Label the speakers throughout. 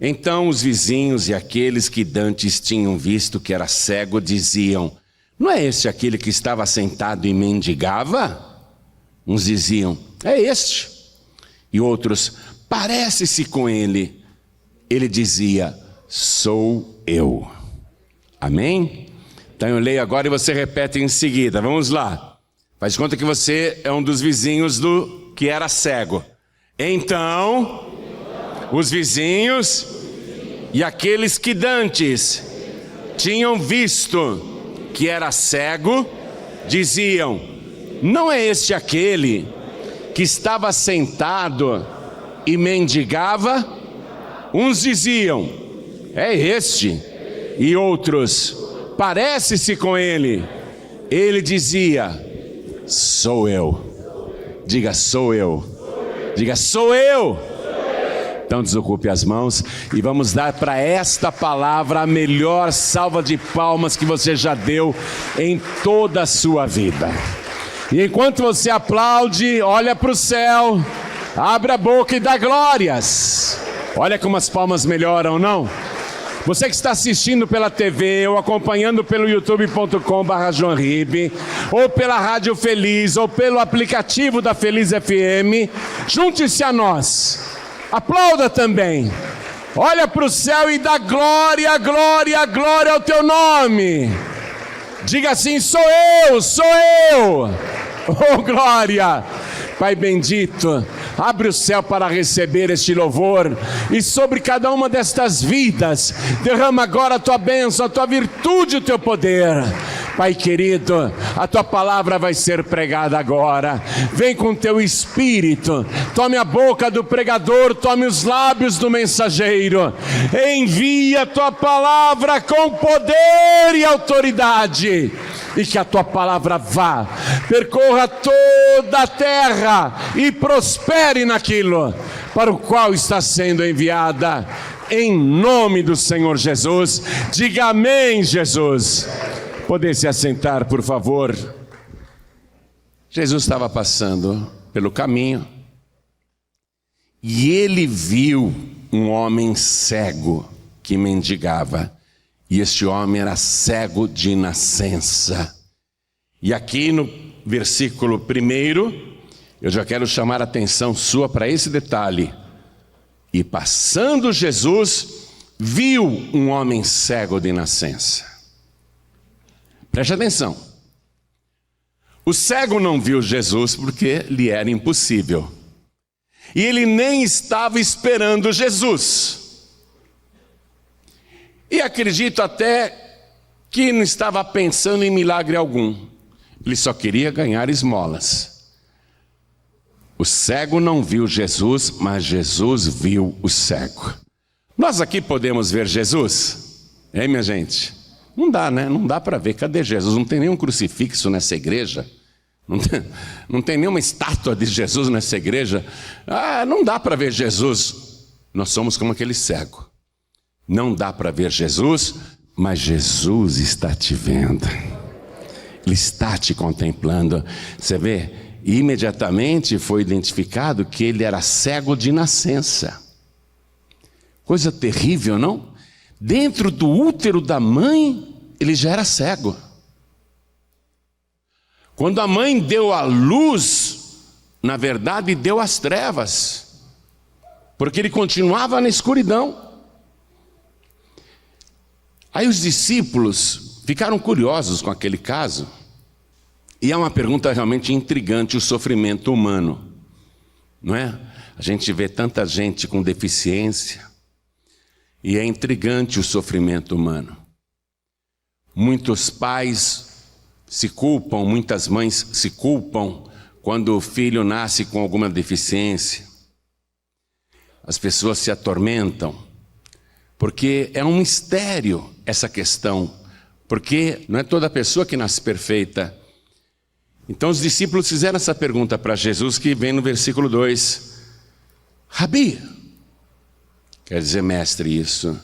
Speaker 1: Então os vizinhos e aqueles que dantes tinham visto que era cego diziam: não é este aquele que estava sentado e mendigava? Uns diziam: é este. E outros: parece-se com ele. Ele dizia: sou eu. Amém? Então eu leio agora e você repete em seguida. Vamos lá. Faz conta que você é um dos vizinhos do que era cego. Então, os vizinhos e aqueles que dantes tinham visto que era cego, diziam: não é este aquele que estava sentado e mendigava? Uns diziam: é este. E outros: parece-se com ele. Ele dizia: sou eu. Diga: sou eu. Diga: sou eu. Então desocupe as mãos e vamos dar para esta palavra a melhor salva de palmas que você já deu em toda a sua vida. E enquanto você aplaude, olha para o céu, abre a boca e dá glórias. Olha como as palmas melhoram, não? Você que está assistindo pela TV ou acompanhando pelo youtube.com/joanribe, ou pela Rádio Feliz, ou pelo aplicativo da Feliz FM, junte-se a nós. Aplauda também. Olha para o céu e dá glória, glória, glória ao teu nome. Diga assim: sou eu, sou eu. Oh, glória. Pai bendito, abre o céu para receber este louvor, e sobre cada uma destas vidas, derrama agora a tua bênção, a tua virtude, o teu poder. Pai querido, a tua palavra vai ser pregada agora. Vem com teu espírito, tome a boca do pregador, tome os lábios do mensageiro. Envia a tua palavra com poder e autoridade, e que a tua palavra vá, percorra toda a terra e prospere naquilo para o qual está sendo enviada, em nome do Senhor Jesus. Diga amém, Jesus. Poder se assentar, por favor. Jesus estava passando pelo caminho e ele viu um homem cego que mendigava. E este homem era cego de nascença. E aqui no versículo 1, eu já quero chamar a atenção sua para esse detalhe. E passando Jesus, viu um homem cego de nascença. Preste atenção. O cego não viu Jesus porque lhe era impossível. E ele nem estava esperando Jesus. E acredito até que não estava pensando em milagre algum. Ele só queria ganhar esmolas. O cego não viu Jesus, mas Jesus viu o cego. Nós aqui podemos ver Jesus? Hein, minha gente? Não dá, né? Não dá para ver. Cadê Jesus? Não tem nenhum crucifixo nessa igreja. Não tem nenhuma estátua de Jesus nessa igreja. Não dá para ver Jesus. Nós somos como aquele cego. Não dá para ver Jesus, mas Jesus está te vendo. Ele está te contemplando. Você vê? E imediatamente foi identificado que ele era cego de nascença. Coisa terrível, não? Dentro do útero da mãe, ele já era cego. Quando a mãe deu à luz, na verdade deu às trevas, porque ele continuava na escuridão. Aí os discípulos ficaram curiosos com aquele caso, e é uma pergunta realmente intrigante, o sofrimento humano, não é? A gente vê tanta gente com deficiência, e é intrigante o sofrimento humano. Muitos pais se culpam, muitas mães se culpam quando o filho nasce com alguma deficiência. As pessoas se atormentam, porque é um mistério essa questão, porque não é toda pessoa que nasce perfeita. Então os discípulos fizeram essa pergunta para Jesus, que vem no versículo 2. Rabi, quer dizer mestre isso,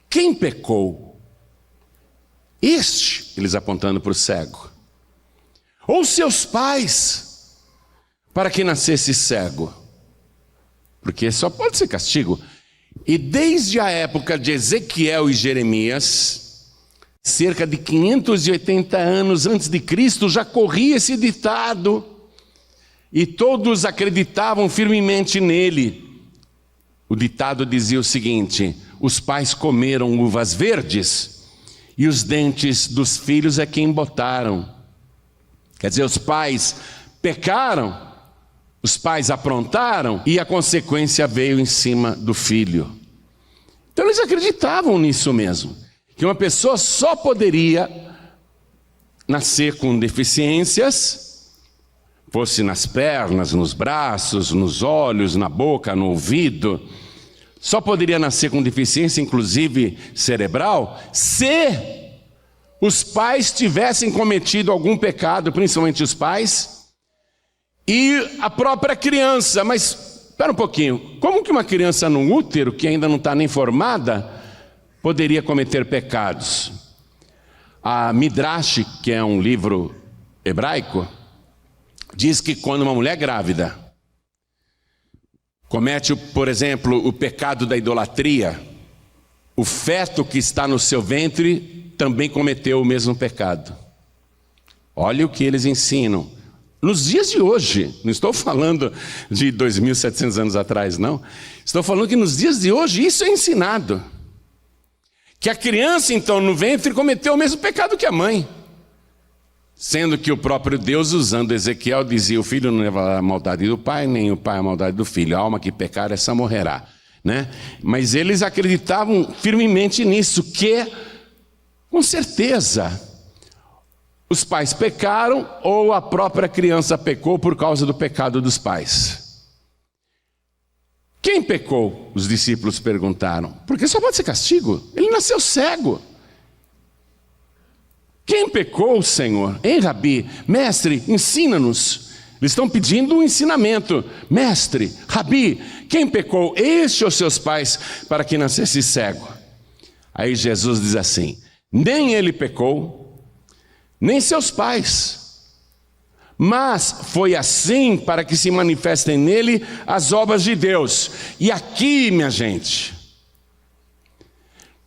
Speaker 1: quem pecou? Este, eles apontando para o cego, ou seus pais, para que nascesse cego? Porque só pode ser castigo. E desde a época de Ezequiel e Jeremias, cerca de 580 anos antes de Cristo, já corria esse ditado, e todos acreditavam firmemente nele. O ditado dizia o seguinte: os pais comeram uvas verdes, e os dentes dos filhos é quem botaram. Quer dizer, os pais pecaram, os pais aprontaram, e a consequência veio em cima do filho. Então eles acreditavam nisso mesmo, que uma pessoa só poderia nascer com deficiências, fosse nas pernas, nos braços, nos olhos, na boca, no ouvido, só poderia nascer com deficiência, inclusive cerebral, se os pais tivessem cometido algum pecado, principalmente os pais, e a própria criança. Mas, espera um pouquinho, como que uma criança no útero, que ainda não está nem formada, poderia cometer pecados? A Midrash, que é um livro hebraico, diz que quando uma mulher grávida comete, por exemplo, o pecado da idolatria, o feto que está no seu ventre também cometeu o mesmo pecado. Olha o que eles ensinam. Nos dias de hoje, não estou falando de 2.700 anos atrás, não. Estou falando que nos dias de hoje isso é ensinado. Que a criança, então, no ventre cometeu o mesmo pecado que a mãe. Sendo que o próprio Deus, usando Ezequiel, dizia: o filho não levará a maldade do pai, nem o pai a maldade do filho. A alma que pecar, essa morrerá. Né? Mas eles acreditavam firmemente nisso, que, com certeza, os pais pecaram ou a própria criança pecou por causa do pecado dos pais. Quem pecou? Os discípulos perguntaram. Porque só pode ser castigo. Ele nasceu cego. Quem pecou, Senhor? Hein, Rabi? Mestre, ensina-nos. Eles estão pedindo um ensinamento. Mestre, Rabi, quem pecou? Este ou seus pais, para que nascesse cego? Aí Jesus diz assim: nem ele pecou, nem seus pais, mas foi assim para que se manifestem nele as obras de Deus. E aqui, minha gente,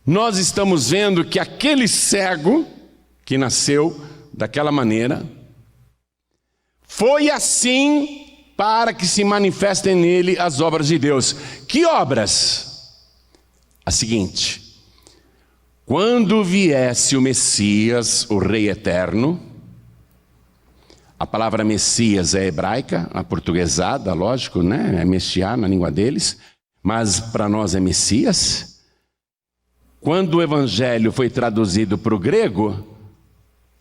Speaker 1: nós estamos vendo que aquele cego que nasceu daquela maneira, foi assim para que se manifestem nele as obras de Deus. Que obras? A seguinte: quando viesse o Messias, o Rei Eterno, a palavra Messias é hebraica, a portuguesada, lógico, né? É Messiá na língua deles, mas para nós é Messias. Quando o Evangelho foi traduzido para o grego,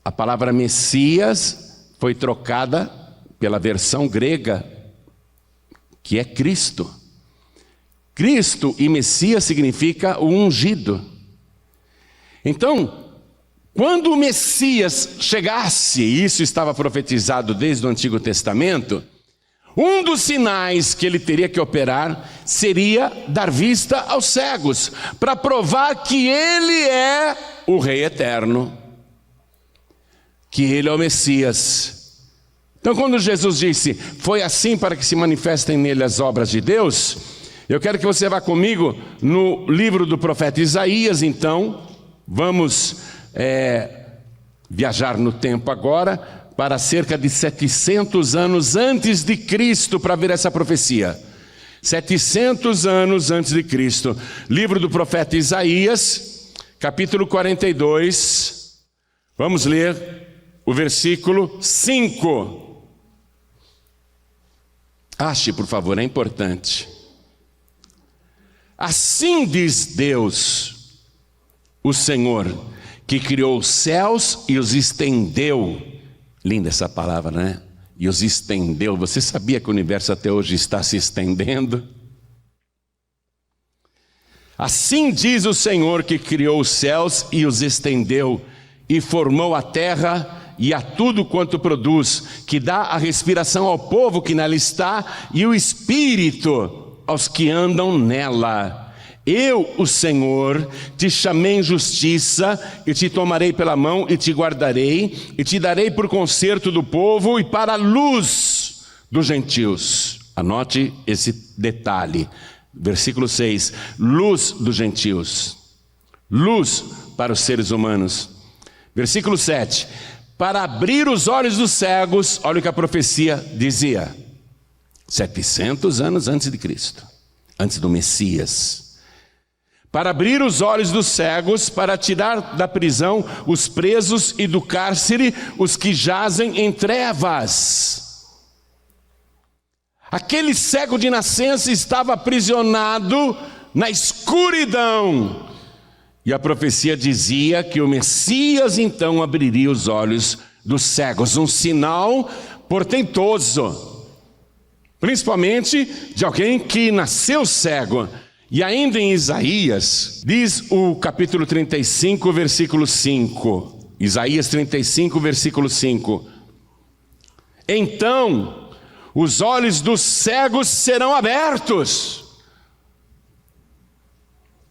Speaker 1: a palavra Messias foi trocada pela versão grega, que é Cristo. Cristo e Messias significa o ungido. Então, quando o Messias chegasse, e isso estava profetizado desde o Antigo Testamento, um dos sinais que ele teria que operar seria dar vista aos cegos, para provar que ele é o Rei Eterno, que ele é o Messias. Então, quando Jesus disse: foi assim para que se manifestem nele as obras de Deus, eu quero que você vá comigo no livro do profeta Isaías. Então, vamos viajar no tempo agora para cerca de 700 anos antes de Cristo, para ver essa profecia. 700 anos antes de Cristo. Livro do profeta Isaías, capítulo 42. Vamos ler o versículo 5. Ache, por favor, é importante. Assim diz Deus, o Senhor, que criou os céus e os estendeu. Linda essa palavra, né? E os estendeu. Você sabia que o universo até hoje está se estendendo? Assim diz o Senhor, que criou os céus e os estendeu, e formou a terra e a tudo quanto produz, que dá a respiração ao povo que nela está, e o espírito aos que andam nela. Eu, o Senhor, te chamei em justiça, e te tomarei pela mão, e te guardarei, e te darei por conserto do povo, e para a luz dos gentios. Anote esse detalhe. Versículo 6, luz dos gentios, luz para os seres humanos. Versículo 7, para abrir os olhos dos cegos, olha o que a profecia dizia, 700 anos antes de Cristo, antes do Messias. Para abrir os olhos dos cegos, para tirar da prisão os presos e do cárcere os que jazem em trevas. Aquele cego de nascença estava aprisionado na escuridão. E a profecia dizia que o Messias então abriria os olhos dos cegos. Um sinal portentoso, principalmente de alguém que nasceu cego. E ainda em Isaías, diz o capítulo 35, versículo 5. Isaías 35, versículo 5. Então os olhos dos cegos serão abertos.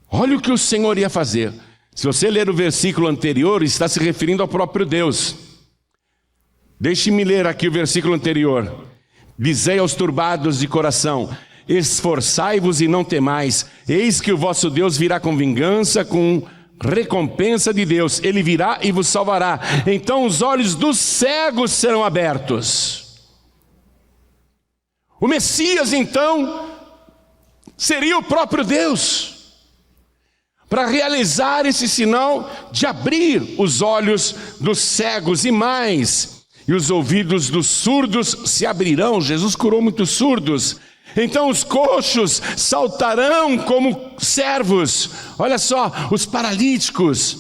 Speaker 1: Olha o que o Senhor ia fazer. Se você ler o versículo anterior, está se referindo ao próprio Deus. Deixe-me ler aqui o versículo anterior. Dizei aos turbados de coração: esforçai-vos e não temais, eis que o vosso Deus virá com vingança, com recompensa de Deus. Ele virá e vos salvará. Então os olhos dos cegos serão abertos. O Messias, então, seria o próprio Deus, para realizar esse sinal de abrir os olhos dos cegos e mais, e os ouvidos dos surdos se abrirão. Jesus curou muitos surdos. Então os coxos saltarão como servos. Olha só, os paralíticos.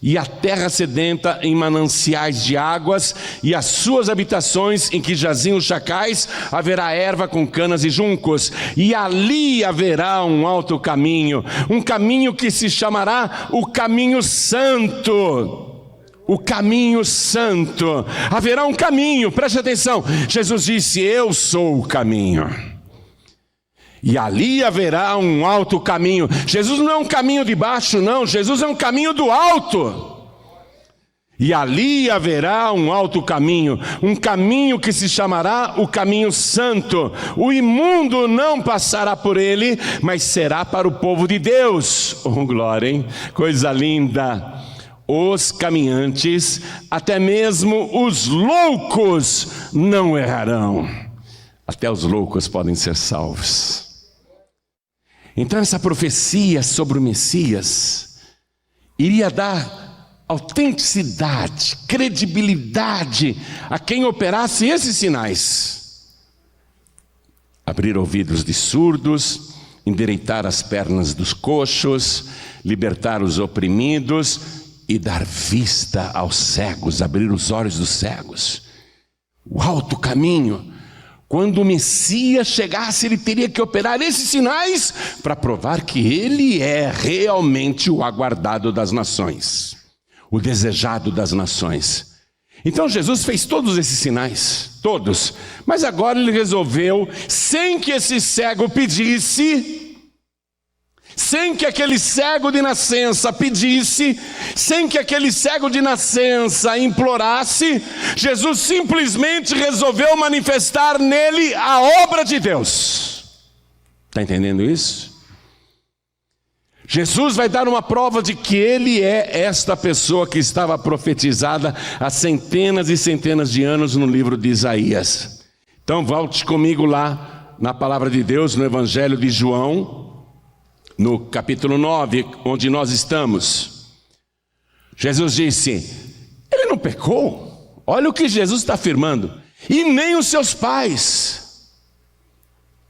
Speaker 1: E a terra sedenta em mananciais de águas, e as suas habitações em que jaziam os chacais, haverá erva com canas e juncos, e ali haverá um alto caminho, um caminho que se chamará o caminho santo. O caminho santo. Haverá um caminho, preste atenção. Jesus disse: eu sou o caminho. E ali haverá um alto caminho. Jesus não é um caminho de baixo, não. Jesus é um caminho do alto. E ali haverá um alto caminho, um caminho que se chamará o caminho santo. O imundo não passará por ele, mas será para o povo de Deus. Oh, glória, hein? Coisa linda. Os caminhantes, até mesmo os loucos, não errarão. Até os loucos podem ser salvos. Então essa profecia sobre o Messias iria dar autenticidade, credibilidade a quem operasse esses sinais. Abrir ouvidos de surdos, endireitar as pernas dos coxos, libertar os oprimidos e dar vista aos cegos, abrir os olhos dos cegos. O alto caminho. Quando o Messias chegasse, ele teria que operar esses sinais para provar que ele é realmente o aguardado das nações, o desejado das nações. Então Jesus fez todos esses sinais, todos, mas agora ele resolveu, sem que esse cego pedisse, sem que aquele cego de nascença pedisse, sem que aquele cego de nascença implorasse, Jesus simplesmente resolveu manifestar nele a obra de Deus. Está entendendo isso? Jesus vai dar uma prova de que ele é esta pessoa que estava profetizada há centenas e centenas de anos no livro de Isaías. Então volte comigo lá na palavra de Deus, no Evangelho de João, no capítulo 9, onde nós estamos. Jesus disse: ele não pecou. Olha o que Jesus está afirmando. E nem os seus pais.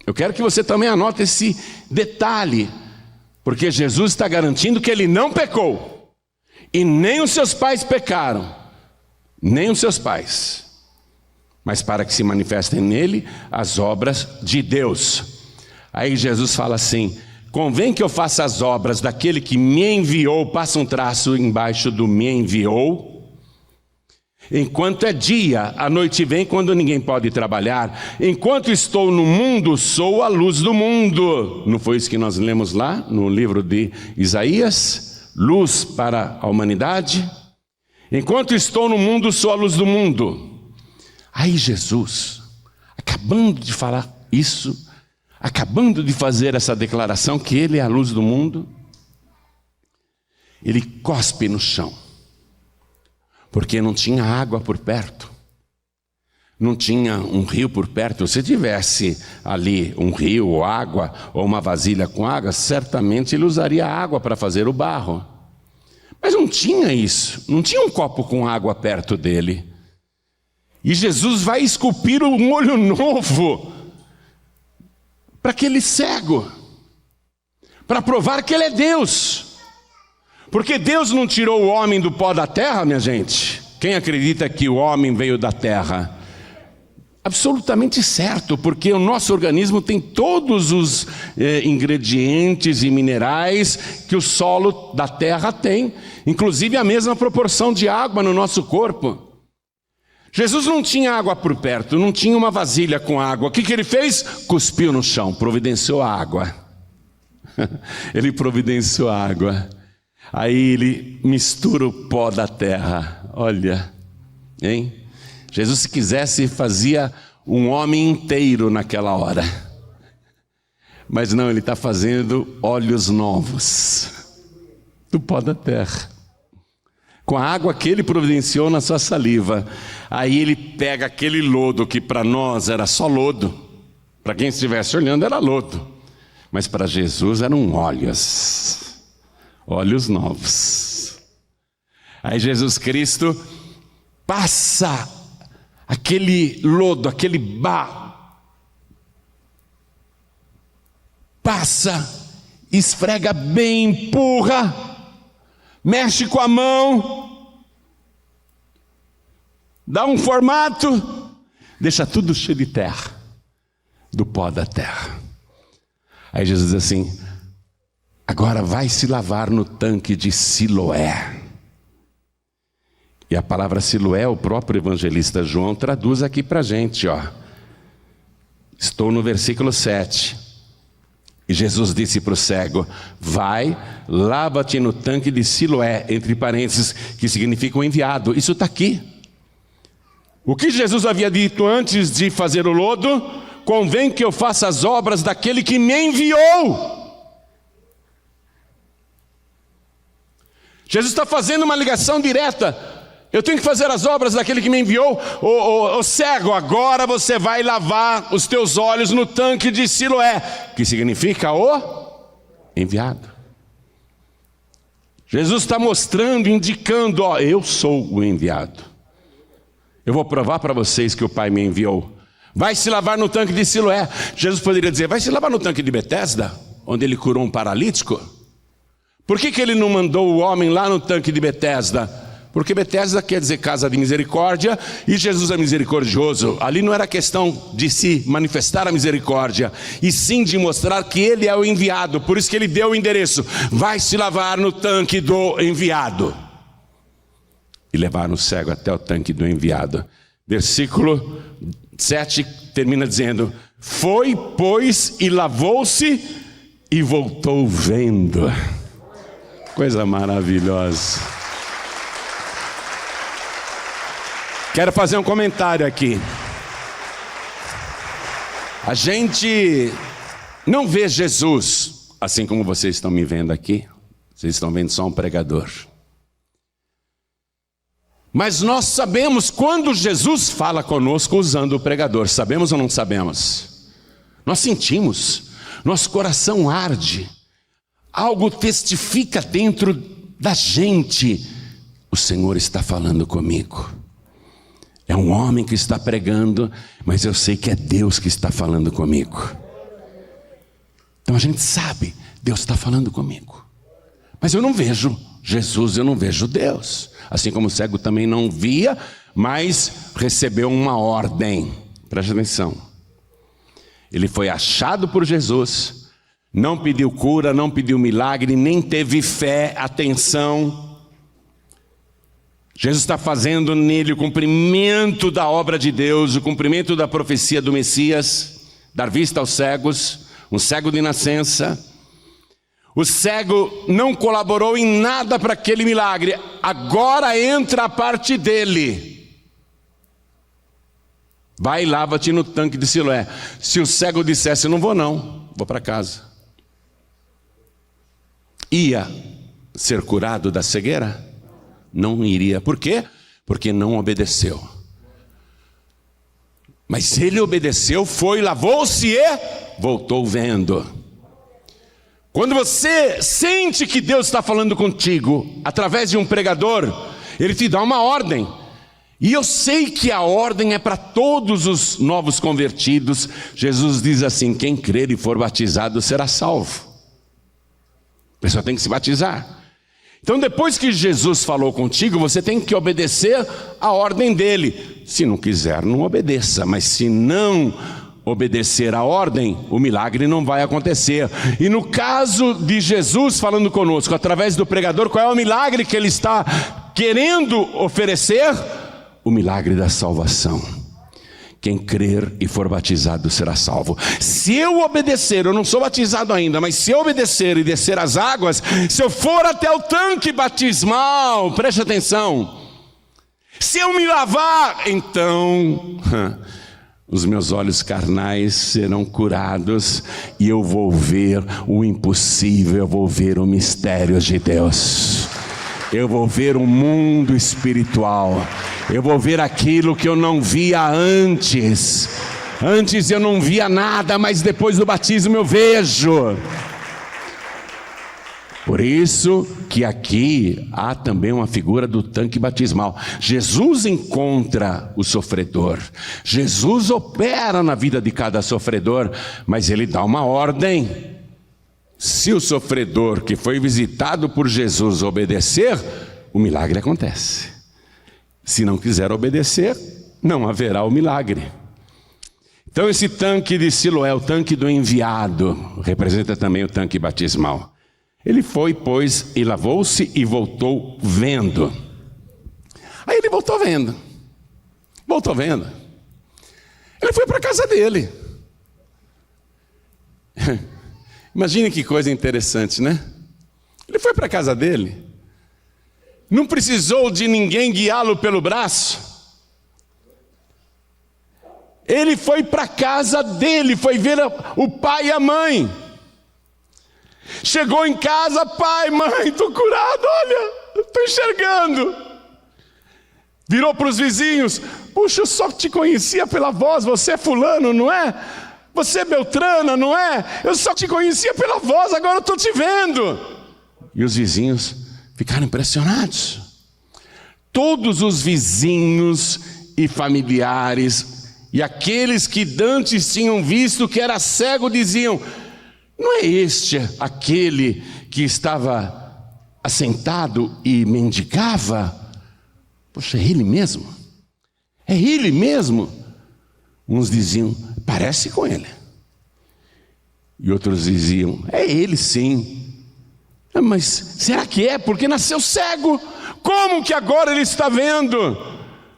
Speaker 1: Eu quero que você também anote esse detalhe, porque Jesus está garantindo que ele não pecou. E nem os seus pais pecaram. Nem os seus pais. Mas para que se manifestem nele as obras de Deus. Aí Jesus fala assim: convém que eu faça as obras daquele que me enviou. Passa um traço embaixo do me enviou. Enquanto é dia, a noite vem quando ninguém pode trabalhar. Enquanto estou no mundo, sou a luz do mundo. Não foi isso que nós lemos lá no livro de Isaías? Luz para a humanidade. Enquanto estou no mundo, sou a luz do mundo. Aí Jesus, acabando de falar isso, acabando de fazer essa declaração que ele é a luz do mundo, ele cospe no chão, porque não tinha água por perto, não tinha um rio por perto. Se tivesse ali um rio ou água, ou uma vasilha com água, certamente ele usaria água para fazer o barro. Mas não tinha isso, não tinha um copo com água perto dele. E Jesus vai esculpir um olho novo para aquele cego, para provar que ele é Deus. Porque Deus não tirou o homem do pó da terra, minha gente. Quem acredita que o homem veio da terra? Absolutamente certo, porque o nosso organismo tem todos os ingredientes e minerais que o solo da terra tem, inclusive a mesma proporção de água no nosso corpo. Jesus não tinha água por perto, não tinha uma vasilha com água. O que ele fez? Cuspiu no chão, providenciou a água. Ele providenciou a água. Aí ele mistura o pó da terra. Olha, hein? Jesus, se quisesse, fazia um homem inteiro naquela hora. Mas não, ele está fazendo olhos novos do pó da terra, com a água que ele providenciou na sua saliva. Aí ele pega aquele lodo que para nós era só lodo, para quem estivesse olhando era lodo, mas para Jesus eram olhos novos. Aí Jesus Cristo passa aquele lodo, aquele barro, passa, esfrega bem, empurra, mexe com a mão, dá um formato, deixa tudo cheio de terra, do pó da terra. Aí Jesus diz assim: agora vai se lavar no tanque de Siloé. E a palavra Siloé, o próprio evangelista João traduz aqui para a gente, ó. Estou no versículo 7. E Jesus disse para o cego: vai, lava-te no tanque de Siloé, entre parênteses, que significa o enviado. Isso está aqui. O que Jesus havia dito antes de fazer o lodo: convém que eu faça as obras daquele que me enviou. Jesus está fazendo uma ligação direta. Eu tenho que fazer as obras daquele que me enviou. Ô cego, agora você vai lavar os teus olhos no tanque de Siloé, que significa o enviado. Jesus está mostrando, indicando, ó, eu sou o enviado. Eu vou provar para vocês que o Pai me enviou. Vai se lavar no tanque de Siloé. Jesus poderia dizer: vai se lavar no tanque de Betesda, onde ele curou um paralítico. Por que ele não mandou o homem lá no tanque de Betesda? Porque Betesda quer dizer casa de misericórdia, e Jesus é misericordioso. Ali não era questão de se manifestar a misericórdia, e sim de mostrar que ele é o enviado. Por isso que ele deu o endereço: vai se lavar no tanque do enviado. E levaram o cego até o tanque do enviado. Versículo 7 termina dizendo: foi, pois, e lavou-se e voltou vendo. Coisa maravilhosa. Quero fazer um comentário aqui. A gente não vê Jesus assim como vocês estão me vendo aqui. Vocês estão vendo só um pregador. Mas nós sabemos quando Jesus fala conosco usando o pregador. Sabemos ou não sabemos? Nós sentimos. Nosso coração arde. Algo testifica dentro da gente: o Senhor está falando comigo. É um homem que está pregando, mas eu sei que é Deus que está falando comigo. Então a gente sabe, Deus está falando comigo. Mas eu não vejo Jesus, eu não vejo Deus. Assim como o cego também não via, mas recebeu uma ordem. Preste atenção. Ele foi achado por Jesus, não pediu cura, não pediu milagre, nem teve fé, atenção. Jesus está fazendo nele o cumprimento da obra de Deus, o cumprimento da profecia do Messias, dar vista aos cegos, um cego de nascença. O cego não colaborou em nada para aquele milagre, agora entra a parte dele. Vai e lava-te no tanque de Siloé. Se o cego dissesse: não vou não, vou para casa. Ia ser curado da cegueira? Não iria. Por quê? Porque não obedeceu. Mas ele obedeceu, foi, lavou-se e voltou vendo. Quando você sente que Deus está falando contigo, através de um pregador, ele te dá uma ordem. E eu sei que a ordem é para todos os novos convertidos. Jesus diz assim: quem crer e for batizado será salvo. A pessoa tem que se batizar. Então depois que Jesus falou contigo, você tem que obedecer a ordem dele. Se não quiser, não obedeça. Mas se não obedecer a ordem, o milagre não vai acontecer. E no caso de Jesus falando conosco, através do pregador, qual é o milagre que ele está querendo oferecer? O milagre da salvação. Quem crer e for batizado será salvo. Se eu obedecer, eu não sou batizado ainda, mas se eu obedecer e descer as águas, se eu for até o tanque batismal, preste atenção, se eu me lavar, então os meus olhos carnais serão curados e eu vou ver o impossível, eu vou ver o mistério de Deus. Eu vou ver o mundo espiritual. Eu vou ver aquilo que eu não via antes. Antes eu não via nada, mas depois do batismo eu vejo. Por isso que aqui há também uma figura do tanque batismal. Jesus encontra o sofredor. Jesus opera na vida de cada sofredor, mas ele dá uma ordem. Se o sofredor que foi visitado por Jesus obedecer, o milagre acontece. Se não quiser obedecer, não haverá o milagre. Então esse tanque de Siloé, o tanque do enviado, representa também o tanque batismal. Ele foi, pois, e lavou-se e voltou vendo. Aí ele voltou vendo. Voltou vendo. Ele foi para a casa dele. Imagine que coisa interessante, né? Ele foi para a casa dele. Não precisou de ninguém guiá-lo pelo braço. Ele foi para a casa dele, foi ver o pai e a mãe. Chegou em casa: pai, mãe, estou curado, olha, estou enxergando. Virou para os vizinhos: puxa, eu só te conhecia pela voz, você é fulano, não é? Você é Beltrana, não é? Eu só te conhecia pela voz, agora eu estou te vendo. E os vizinhos ficaram impressionados. Todos os vizinhos e familiares e aqueles que dantes tinham visto que era cego diziam: não é este aquele que estava assentado e mendigava? Poxa, é ele mesmo? É ele mesmo? Uns diziam: parece com ele. E outros diziam: é ele sim. Mas será que é? Porque nasceu cego. Como que agora ele está vendo?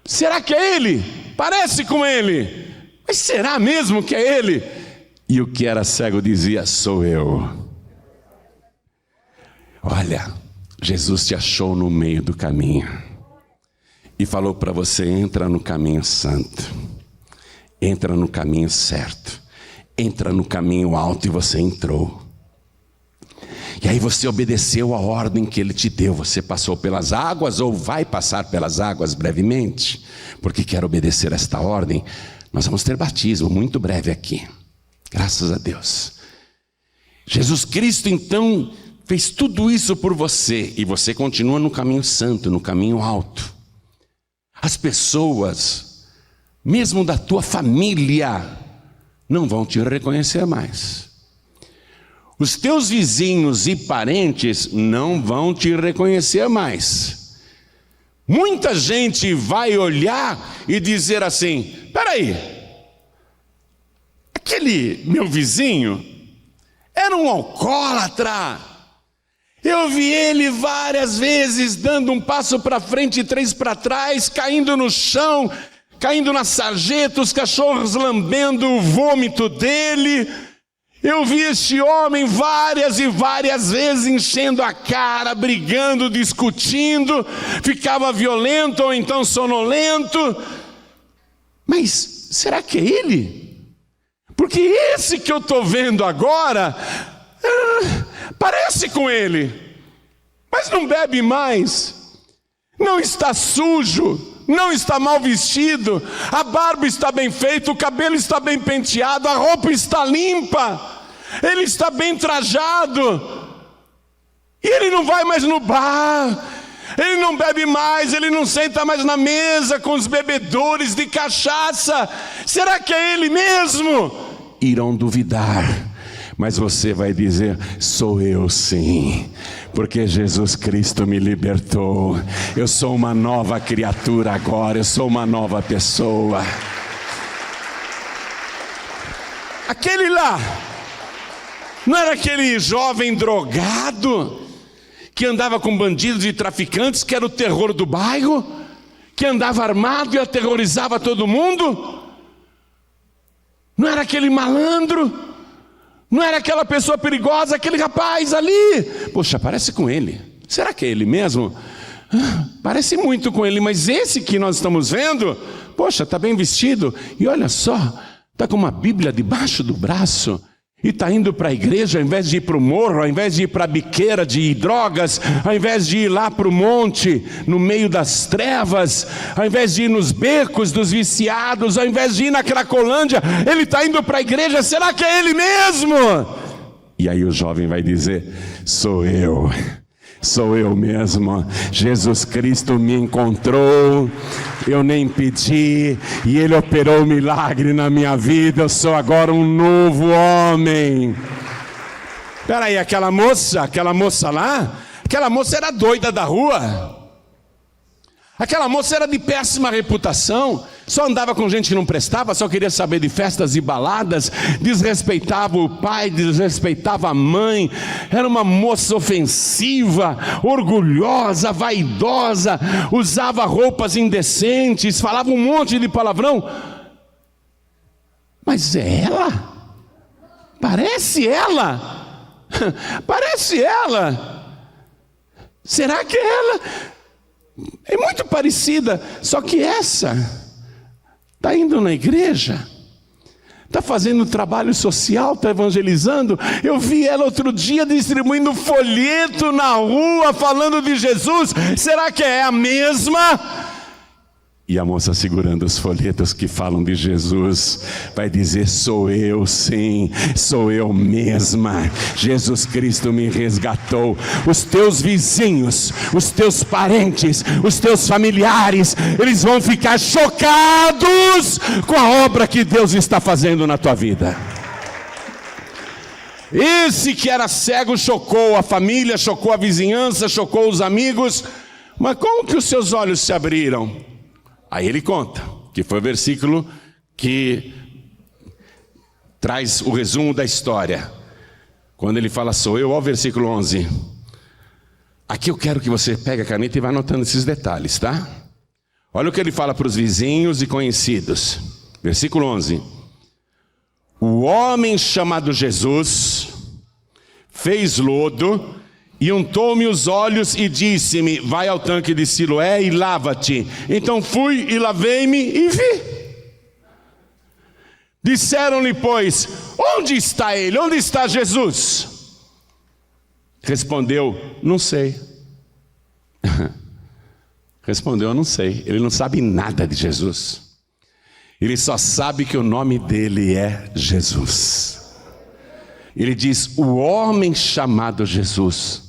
Speaker 1: Será que é ele? Parece com ele. Mas será mesmo que é ele? E o que era cego dizia: sou eu. Olha, Jesus te achou no meio do caminho e falou para você: entra no caminho santo, entra no caminho certo, entra no caminho alto. E você entrou. E aí você obedeceu a ordem que ele te deu. Você passou pelas águas, ou vai passar pelas águas brevemente, porque quer obedecer esta ordem. Nós vamos ter batismo muito breve aqui, graças a Deus. Jesus Cristo então fez tudo isso por você, e você continua no caminho santo, no caminho alto. As pessoas, mesmo da tua família, não vão te reconhecer mais. Os teus vizinhos e parentes não vão te reconhecer mais. Muita gente vai olhar e dizer assim: peraí, aquele meu vizinho era um alcoólatra. Eu vi ele várias vezes dando um passo para frente e 3 para trás, caindo no chão, caindo na sarjeta, os cachorros lambendo o vômito dele. Eu vi este homem várias e várias vezes enchendo a cara, brigando, discutindo, ficava violento ou então sonolento. Mas será que é ele? Porque esse que eu estou vendo agora, parece com ele, mas não bebe mais, não está sujo, não está mal vestido, a barba está bem feita, o cabelo está bem penteado, a roupa está limpa, ele está bem trajado, e ele não vai mais no bar, ele não bebe mais, ele não senta mais na mesa com os bebedores de cachaça. Será que é ele mesmo? Irão duvidar, mas você vai dizer: sou eu sim, porque Jesus Cristo me libertou, eu sou uma nova criatura agora, eu sou uma nova pessoa. Aquele lá, não era aquele jovem drogado, que andava com bandidos e traficantes, que era o terror do bairro, que andava armado e aterrorizava todo mundo? Não era aquele malandro? Não era aquela pessoa perigosa, aquele rapaz ali? Poxa, parece com ele. Será que é ele mesmo? Parece muito com ele, mas esse que nós estamos vendo, poxa, está bem vestido. E olha só, está com uma Bíblia debaixo do braço. E está indo para a igreja, ao invés de ir para o morro, ao invés de ir para a biqueira de drogas, ao invés de ir lá para o monte, no meio das trevas, ao invés de ir nos becos dos viciados, ao invés de ir na Cracolândia, ele está indo para a igreja. Será que é ele mesmo? E aí o jovem vai dizer: sou eu mesmo, Jesus Cristo me encontrou, eu nem pedi, e Ele operou um milagre na minha vida, eu sou agora um novo homem. Espera aí, aquela moça lá, aquela moça era doida da rua, aquela moça era de péssima reputação, só andava com gente que não prestava, só queria saber de festas e baladas, desrespeitava o pai, desrespeitava a mãe, era uma moça ofensiva, orgulhosa, vaidosa, usava roupas indecentes, falava um monte de palavrão. Mas é ela? Parece ela? Parece ela? Será que é ela? É muito parecida, só que essa está indo na igreja, está fazendo trabalho social, está evangelizando. Eu vi ela outro dia distribuindo folheto na rua, falando de Jesus. Será que é a mesma? E a moça segurando os folhetos que falam de Jesus, vai dizer: sou eu sim, sou eu mesma, Jesus Cristo me resgatou. Os teus vizinhos, os teus parentes, os teus familiares, eles vão ficar chocados com a obra que Deus está fazendo na tua vida. Esse que era cego chocou a família, chocou a vizinhança, chocou os amigos. Mas como que os seus olhos se abriram? Aí ele conta, que foi o versículo que traz o resumo da história. Quando ele fala sou eu, ao versículo 11. Aqui eu quero que você pegue a caneta e vá anotando esses detalhes, tá? Olha o que ele fala para os vizinhos e conhecidos. Versículo 11. O homem chamado Jesus fez lodo e untou-me os olhos e disse-me: vai ao tanque de Siloé e lava-te. Então fui e lavei-me e vi. Disseram-lhe, pois: onde está ele? Onde está Jesus? Respondeu: não sei. Respondeu: não sei. Ele não sabe nada de Jesus. Ele só sabe que o nome dele é Jesus. Ele diz: o homem chamado Jesus.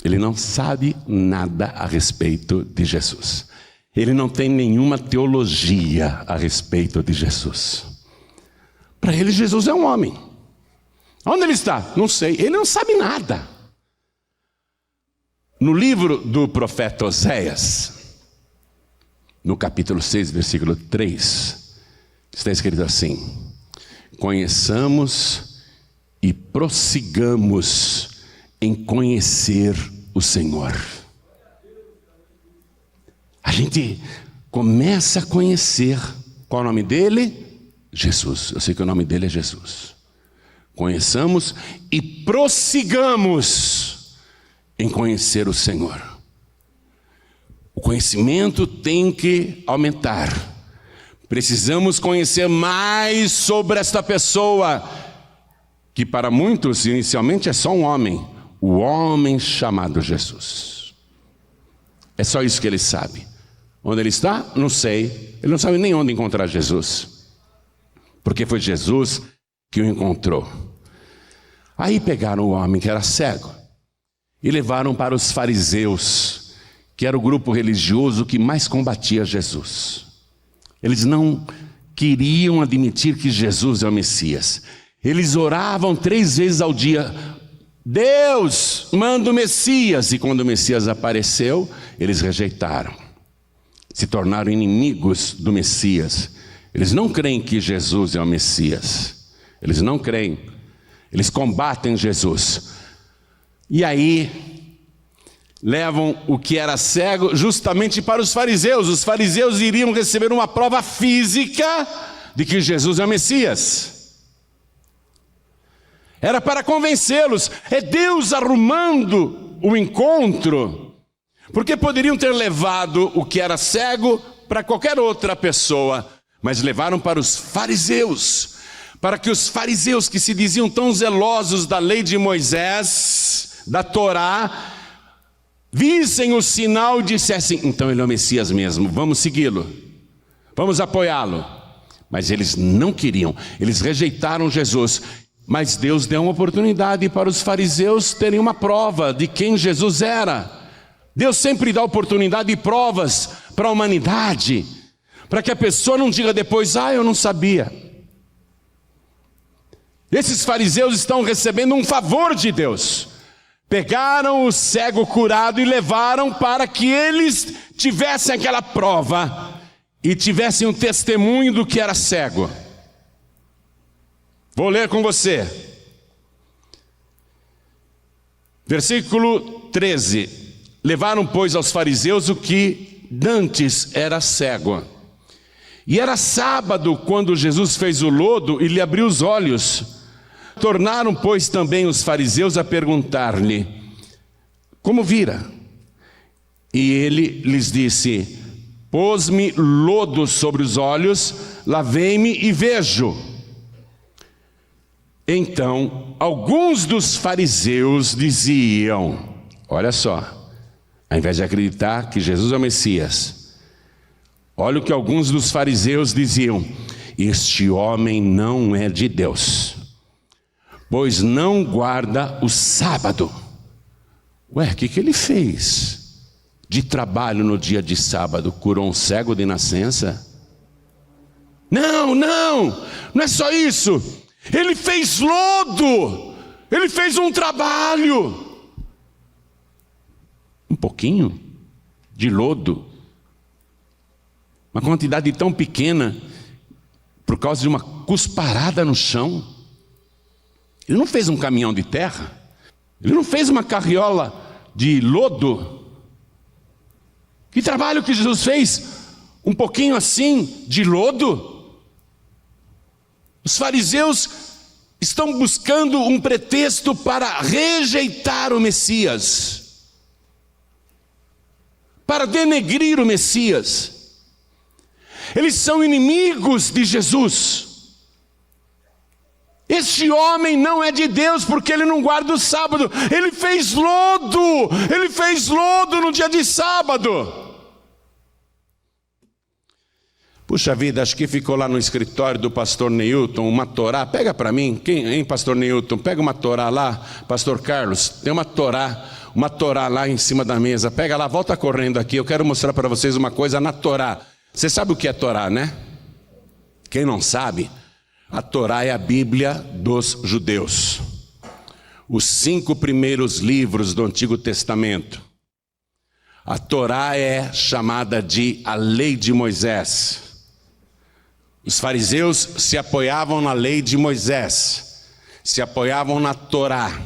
Speaker 1: Ele não sabe nada a respeito de Jesus. Ele não tem nenhuma teologia a respeito de Jesus. Para ele, Jesus é um homem. Onde ele está? Não sei. Ele não sabe nada. No livro do profeta Oséias, no capítulo 6, versículo 3, está escrito assim: conheçamos e prossigamos em conhecer o Senhor. A gente começa a conhecer. Qual é o nome dele? Jesus. Eu sei que o nome dele é Jesus. Conheçamos e prossigamos em conhecer o Senhor. O conhecimento tem que aumentar, Precisamos conhecer mais sobre esta pessoa, que para muitos inicialmente é só um homem, o homem chamado Jesus. É só isso que ele sabe. Onde ele está? Não sei. Ele não sabe nem onde encontrar Jesus, porque foi Jesus que o encontrou. Aí pegaram o homem que era cego e levaram para os fariseus, que era o grupo religioso que mais combatia Jesus. Eles não queriam admitir que Jesus é o Messias. Eles oravam 3 vezes ao dia: Deus, manda o Messias. E quando o Messias apareceu, eles rejeitaram. Se tornaram inimigos do Messias. Eles não creem que Jesus é o Messias. Eles não creem. Eles combatem Jesus. E aí levam o que era cego justamente para os fariseus. Os fariseus iriam receber uma prova física de que Jesus é o Messias. Era para convencê-los. É Deus arrumando o encontro, porque poderiam ter levado o que era cego para qualquer outra pessoa, mas levaram para os fariseus, para que os fariseus, que se diziam tão zelosos da lei de Moisés, da Torá, vissem o sinal e dissessem: então ele é o Messias mesmo, vamos segui-lo, vamos apoiá-lo. Mas eles não queriam, eles rejeitaram Jesus. Mas Deus deu uma oportunidade para os fariseus terem uma prova de quem Jesus era. Deus sempre dá oportunidade e provas para a humanidade, para que a pessoa não diga depois: eu não sabia. Esses fariseus estão recebendo um favor de Deus. Pegaram o cego curado e levaram para que eles tivessem aquela prova e tivessem um testemunho do que era cego. Vou ler com você. Versículo 13. Levaram, pois, aos fariseus o que dantes era cego. E era sábado quando Jesus fez o lodo e lhe abriu os olhos. Tornaram, pois, também os fariseus a perguntar-lhe: como vira? E ele lhes disse: pôs-me lodo sobre os olhos, lavei-me e vejo. Então, alguns dos fariseus diziam, olha só, ao invés de acreditar que Jesus é o Messias, olha o que alguns dos fariseus diziam: este homem não é de Deus, pois não guarda o sábado. Ué, o que ele fez de trabalho no dia de sábado? Curou um cego de nascença? Não é só isso. Ele fez lodo, ele fez um trabalho. Um pouquinho de lodo, uma quantidade tão pequena, por causa de uma cusparada no chão. Ele não fez um caminhão de terra, ele não fez uma carriola de lodo. Que trabalho que Jesus fez? Um pouquinho assim de lodo? Os fariseus estão buscando um pretexto para rejeitar o Messias, para denegrir o Messias. Eles são inimigos de Jesus. Este homem não é de Deus porque ele não guarda o sábado. Ele fez lodo no dia de sábado. Puxa vida, acho que ficou lá no escritório do pastor Neilton uma Torá. Pega para mim, hein, pastor Neilton? Pega uma Torá lá, pastor Carlos. Tem uma Torá lá em cima da mesa. Pega lá, volta correndo aqui. Eu quero mostrar para vocês uma coisa na Torá. Você sabe o que é Torá, né? Quem não sabe, a Torá é a Bíblia dos judeus. Os 5 primeiros livros do Antigo Testamento. A Torá é chamada de a lei de Moisés. Os fariseus se apoiavam na lei de Moisés, se apoiavam na Torá,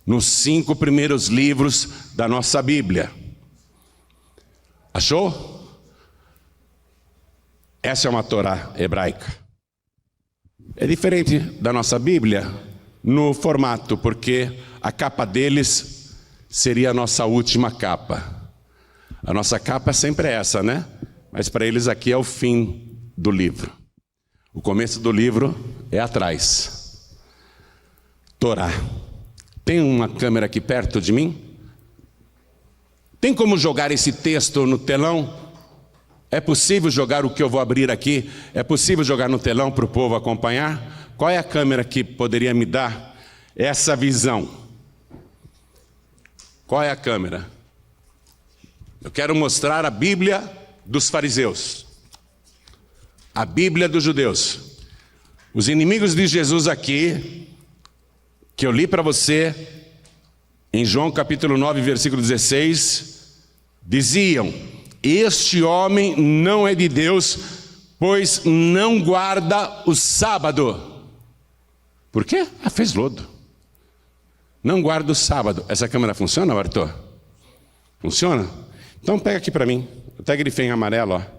Speaker 1: nos 5 primeiros livros da nossa Bíblia. Achou? Essa é uma Torá hebraica. É diferente da nossa Bíblia no formato, porque a capa deles seria a nossa última capa. A nossa capa sempre é essa, né? Mas para eles aqui é o fim do livro. O começo do livro é atrás. Torá. Tem uma câmera aqui perto de mim? Tem como jogar esse texto no telão? É possível jogar o que eu vou abrir aqui? É possível jogar no telão para o povo acompanhar? Qual é a câmera que poderia me dar essa visão? Qual é a câmera? Eu quero mostrar a Bíblia dos fariseus. A Bíblia dos judeus. Os inimigos de Jesus aqui, que eu li para você, em João capítulo 9, versículo 16, diziam: este homem não é de Deus, pois não guarda o sábado. Por quê? Fez lodo. Não guarda o sábado. Essa câmera funciona, Arthur? Funciona? Então pega aqui para mim. Eu até grifei em amarelo, ó.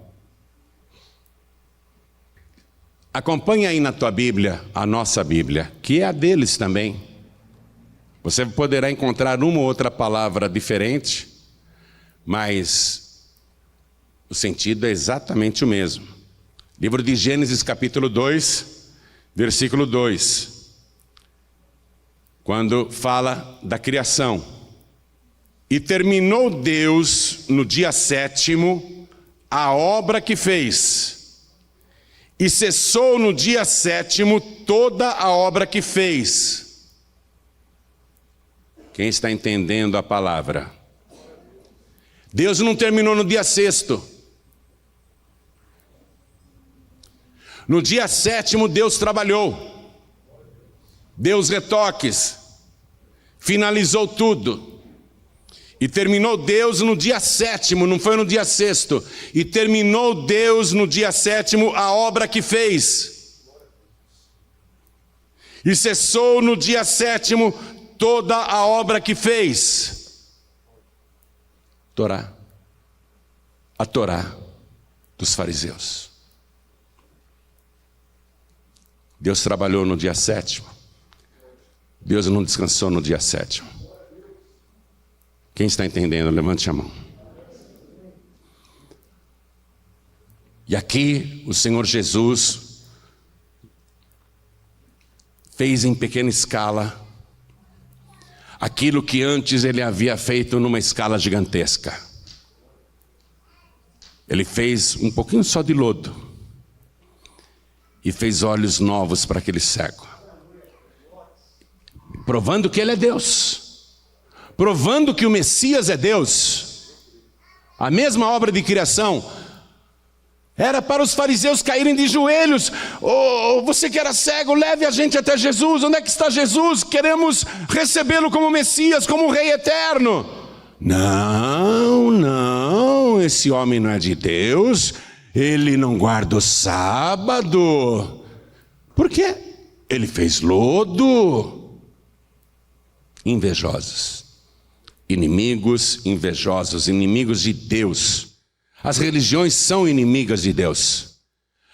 Speaker 1: Acompanhe aí na tua Bíblia, a nossa Bíblia, que é a deles também. Você poderá encontrar uma ou outra palavra diferente, mas o sentido é exatamente o mesmo. Livro de Gênesis capítulo 2, versículo 2. Quando fala da criação. E terminou Deus no dia 7º a obra que fez. E cessou no dia 7º toda a obra que fez. Quem está entendendo a palavra? Deus não terminou no dia 6º. No dia 7º Deus trabalhou. Deu os retoques. Finalizou tudo. E terminou Deus no dia 7º, não foi no dia 6º. E terminou Deus no dia 7º a obra que fez. E cessou no dia 7º toda a obra que fez. Torá. A Torá dos fariseus. Deus trabalhou no dia 7º. Deus não descansou no dia 7º. Quem está entendendo, levante a mão. E aqui o Senhor Jesus fez em pequena escala aquilo que antes ele havia feito numa escala gigantesca. Ele fez um pouquinho só de lodo e fez olhos novos para aquele cego, provando que ele é Deus. Provando que o Messias é Deus. A mesma obra de criação era para os fariseus caírem de joelhos. Oh, você que era cego, leve a gente até Jesus. Onde é que está Jesus? Queremos recebê-lo como Messias, como Rei eterno. Não, esse homem não é de Deus. Ele não guarda o sábado. Por quê? Ele fez lodo. Invejosos. Inimigos invejosos, inimigos de Deus. As religiões são inimigas de Deus.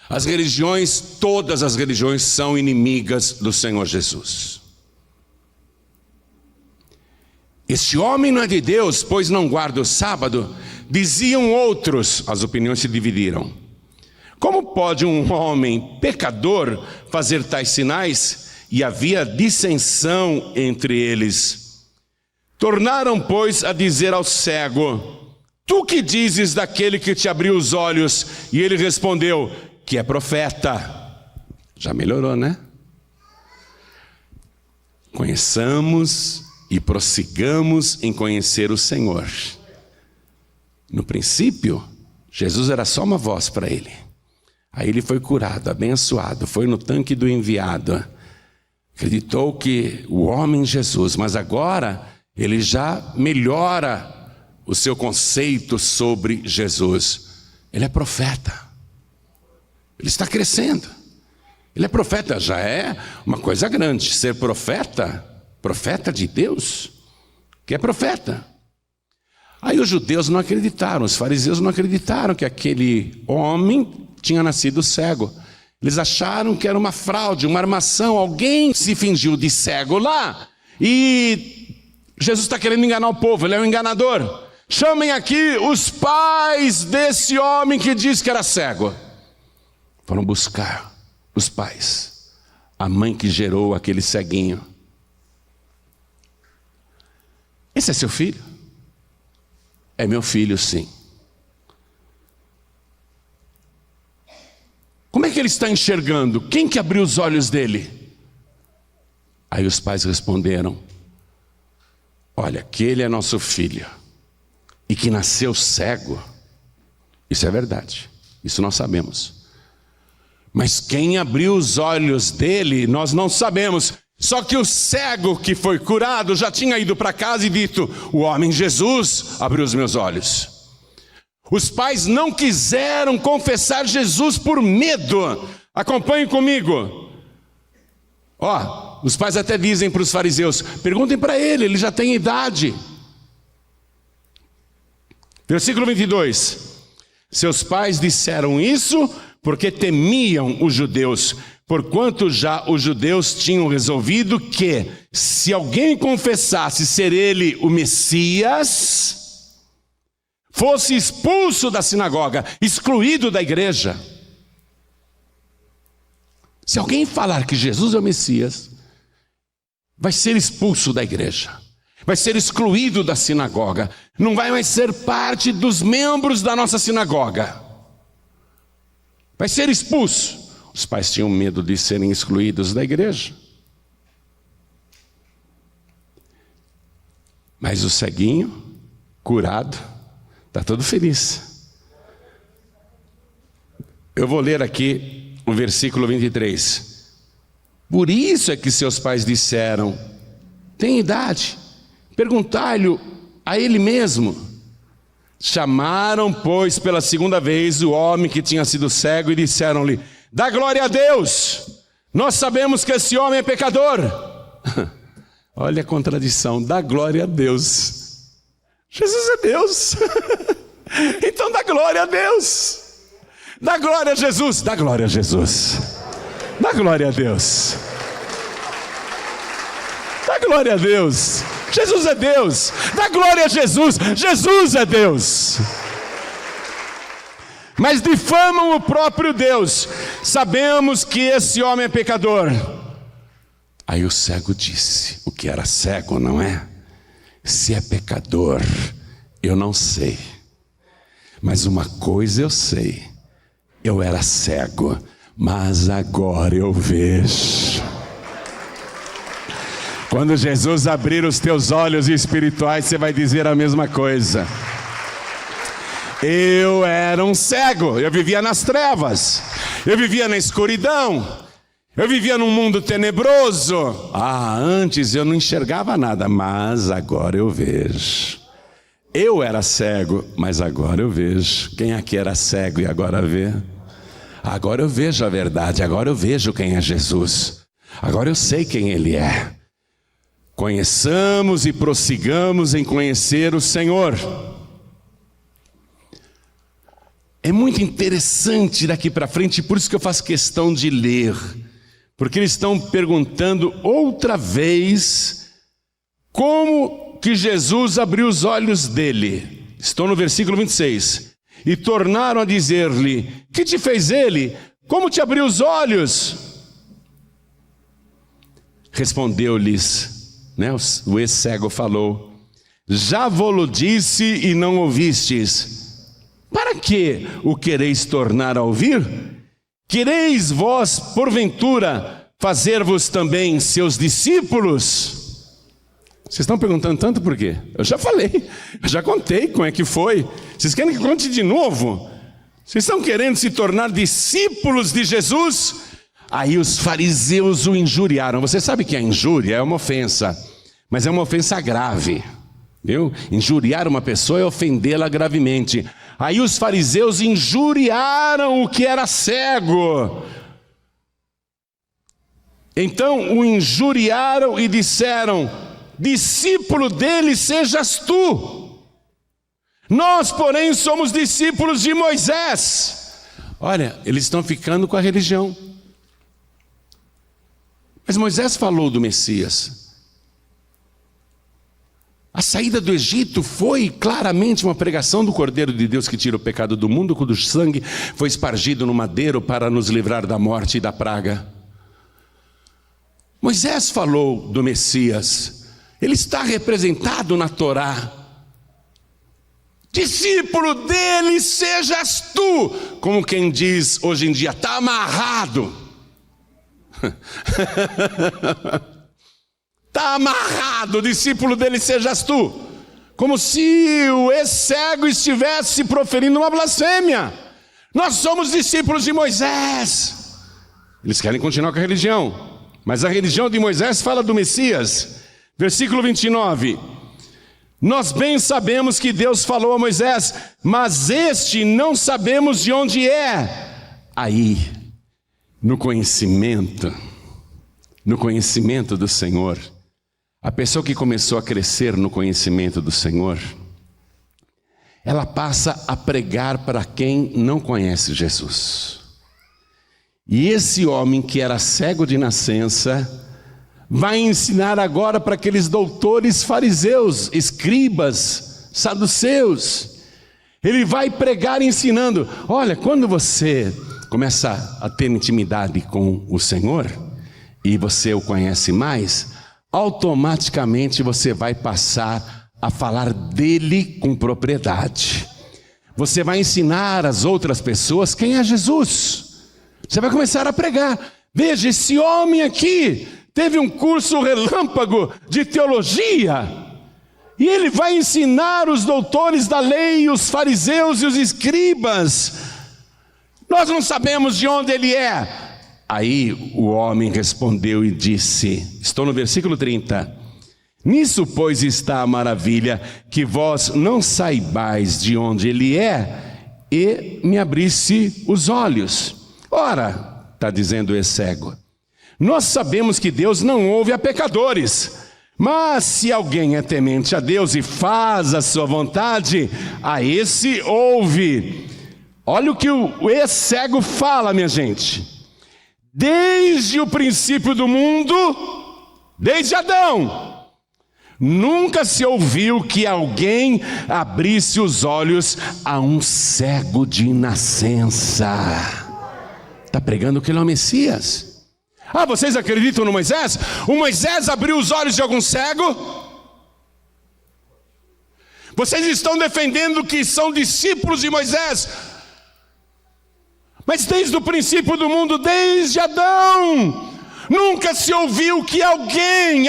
Speaker 1: As religiões, todas as religiões são inimigas do Senhor Jesus. Este homem não é de Deus, pois não guarda o sábado, diziam outros. As opiniões se dividiram. Como pode um homem pecador fazer tais sinais? E havia dissensão entre eles. Tornaram, pois, a dizer ao cego: tu que dizes daquele que te abriu os olhos? E ele respondeu: que é profeta. Já melhorou, né? Conheçamos e prossigamos em conhecer o Senhor. No princípio, Jesus era só uma voz para ele. Aí ele foi curado, abençoado, foi no tanque do enviado. Acreditou que o homem Jesus, mas agora ele já melhora o seu conceito sobre Jesus. Ele é profeta. Ele está crescendo. Ele é profeta, já é uma coisa grande. Ser profeta, profeta de Deus, que é profeta. Aí os judeus não acreditaram, os fariseus não acreditaram que aquele homem tinha nascido cego. Eles acharam que era uma fraude, uma armação. Alguém se fingiu de cego lá e Jesus está querendo enganar o povo, ele é um enganador. Chamem aqui os pais desse homem que diz que era cego. Foram buscar os pais, a mãe que gerou aquele ceguinho. Esse é seu filho? É meu filho, sim. Como é que ele está enxergando? Quem que abriu os olhos dele? Aí os pais responderam: olha, aquele é nosso filho, e que nasceu cego. Isso é verdade, isso nós sabemos. Mas quem abriu os olhos dele, nós não sabemos. Só que o cego que foi curado já tinha ido para casa e dito: o homem Jesus abriu os meus olhos. Os pais não quiseram confessar Jesus por medo. Acompanhe comigo. Os pais até dizem para os fariseus: perguntem para ele já tem idade. Versículo 22. Seus pais disseram isso porque temiam os judeus, porquanto já os judeus tinham resolvido que, se alguém confessasse ser ele o Messias, fosse expulso da sinagoga, excluído da igreja. Se alguém falar que Jesus é o Messias, vai ser expulso da igreja, vai ser excluído da sinagoga, não vai mais ser parte dos membros da nossa sinagoga, vai ser expulso. Os pais tinham medo de serem excluídos da igreja. Mas o ceguinho, curado, está todo feliz. Eu vou ler aqui o versículo 23. Por isso é que seus pais disseram: tem idade, perguntai-lhe a ele mesmo. Chamaram, pois, pela segunda vez o homem que tinha sido cego e disseram-lhe: dá glória a Deus, nós sabemos que esse homem é pecador. Olha a contradição, dá glória a Deus. Jesus é Deus. Então dá glória a Deus. Dá glória a Jesus. Dá glória a Jesus. Dá glória a Deus. Dá glória a Deus. Jesus é Deus. Dá glória a Jesus. Jesus é Deus. Mas difamam o próprio Deus. Sabemos que esse homem é pecador. Aí o cego disse, o que era cego, não é? Se é pecador, eu não sei. Mas uma coisa eu sei: eu era cego, mas agora eu vejo. Quando Jesus abrir os teus olhos espirituais, você vai dizer a mesma coisa. Eu era um cego, eu vivia nas trevas, eu vivia na escuridão, eu vivia num mundo tenebroso. Antes eu não enxergava nada, mas agora eu vejo. Eu era cego, mas agora eu vejo. Quem aqui era cego e agora vê? Agora eu vejo a verdade, agora eu vejo quem é Jesus. Agora eu sei quem Ele é. Conheçamos e prossigamos em conhecer o Senhor. É muito interessante daqui para frente, por isso que eu faço questão de ler. Porque eles estão perguntando outra vez como que Jesus abriu os olhos dele. Estou no versículo 26. E tornaram a dizer-lhe: que te fez ele? Como te abriu os olhos? Respondeu-lhes, o ex-cego falou: já vô-lo disse e não ouvistes. Para que o quereis tornar a ouvir? Quereis vós, porventura, fazer-vos também seus discípulos? Vocês estão perguntando tanto por quê? Eu já falei, eu já contei como é que foi. Vocês querem que conte de novo? Vocês estão querendo se tornar discípulos de Jesus? Aí os fariseus o injuriaram. Você sabe que a injúria é uma ofensa, mas é uma ofensa grave, viu? Injuriar uma pessoa é ofendê-la gravemente. Aí os fariseus injuriaram o que era cego. Então o injuriaram e disseram: discípulo dele sejas tu. Nós, porém, somos discípulos de Moisés. Olha, eles estão ficando com a religião. Mas Moisés falou do Messias. A saída do Egito foi claramente uma pregação do Cordeiro de Deus que tira o pecado do mundo, cujo sangue foi espargido no madeiro para nos livrar da morte e da praga. Moisés falou do Messias, ele está representado na Torá. Discípulo dele sejas tu, como quem diz hoje em dia, está amarrado. Está amarrado, discípulo dele sejas tu. Como se o ex-cego estivesse proferindo uma blasfêmia. Nós somos discípulos de Moisés. Eles querem continuar com a religião, mas a religião de Moisés fala do Messias. Versículo 29. Nós bem sabemos que Deus falou a Moisés, mas este não sabemos de onde é. Aí, no conhecimento do Senhor, a pessoa que começou a crescer no conhecimento do Senhor, ela passa a pregar para quem não conhece Jesus. E esse homem que era cego de nascença, vai ensinar agora para aqueles doutores fariseus, escribas, saduceus. Ele vai pregar ensinando, olha, quando você começa a ter intimidade com o Senhor, e você o conhece mais, automaticamente você vai passar a falar dele com propriedade. Você vai ensinar às outras pessoas quem é Jesus. Você vai começar a pregar. Veja, esse homem aqui teve um curso relâmpago de teologia, e ele vai ensinar os doutores da lei, os fariseus e os escribas. Nós não sabemos de onde ele é. Aí o homem respondeu e disse, estou no versículo 30, nisso pois está a maravilha, que vós não saibais de onde ele é, e me abrisse os olhos. Ora, está dizendo esse cego, nós sabemos que Deus não ouve a pecadores, mas se alguém é temente a Deus e faz a sua vontade, a esse ouve. Olha o que o ex-cego fala, minha gente. Desde o princípio do mundo, desde Adão, nunca se ouviu que alguém abrisse os olhos a um cego de nascença. Está pregando que ele é o Messias. Ah, vocês acreditam no Moisés? O Moisés abriu os olhos de algum cego? Vocês estão defendendo que são discípulos de Moisés, mas desde o princípio do mundo, desde Adão, nunca se ouviu que alguém,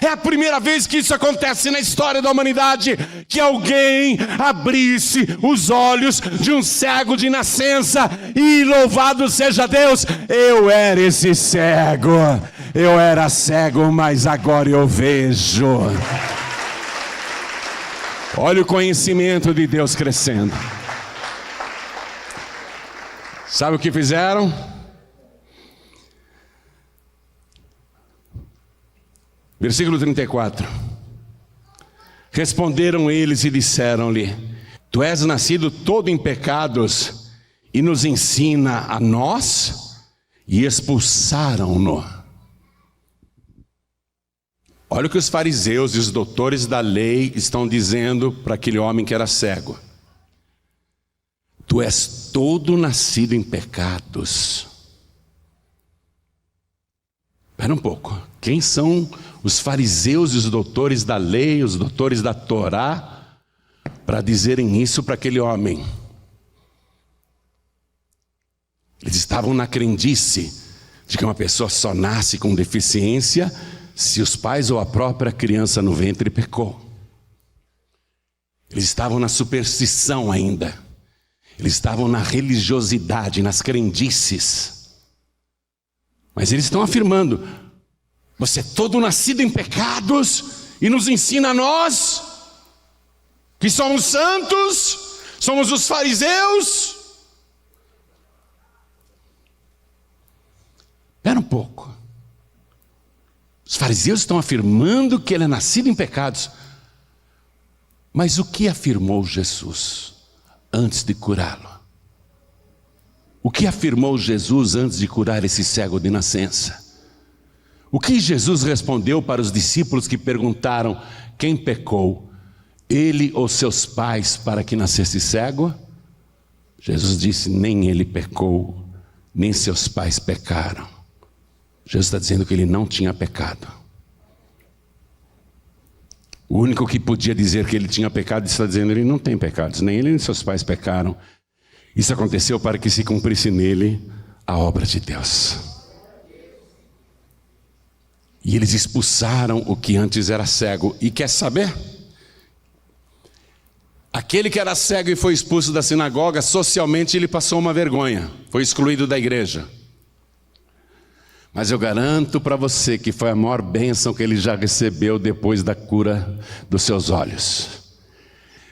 Speaker 1: é a primeira vez que isso acontece na história da humanidade, que alguém abrisse os olhos de um cego de nascença, e louvado seja Deus, eu era esse cego, eu era cego, mas agora eu vejo. Olha o conhecimento de Deus crescendo. Sabe o que fizeram? Versículo 34. Responderam eles e disseram-lhe, tu és nascido todo em pecados e nos ensina a nós? E expulsaram-no. Olha o que os fariseus e os doutores da lei estão dizendo para aquele homem que era cego. Tu és todo nascido em pecados. Espera um pouco. Quem são os fariseus e os doutores da lei, os doutores da Torá, para dizerem isso para aquele homem? Eles estavam na crendice de que uma pessoa só nasce com deficiência se os pais ou a própria criança no ventre pecou. Eles estavam na superstição ainda. Eles estavam na religiosidade, nas crendices. Mas eles estão afirmando, você é todo nascido em pecados e nos ensina a nós, que somos santos, somos os fariseus. Espera um pouco. Os fariseus estão afirmando que ele é nascido em pecados. Mas o que afirmou Jesus antes de curá-lo? O que afirmou Jesus antes de curar esse cego de nascença? O que Jesus respondeu para os discípulos que perguntaram, quem pecou? Ele ou seus pais para que nascesse cego? Jesus disse, nem ele pecou, nem seus pais pecaram. Jesus está dizendo que ele não tinha pecado. O único que podia dizer que ele tinha pecado está dizendo que ele não tem pecados, nem ele nem seus pais pecaram. Isso aconteceu para que se cumprisse nele a obra de Deus. E eles expulsaram o que antes era cego. E quer saber? Aquele que era cego e foi expulso da sinagoga, socialmente ele passou uma vergonha. Foi excluído da igreja. Mas eu garanto para você que foi a maior bênção que ele já recebeu depois da cura dos seus olhos.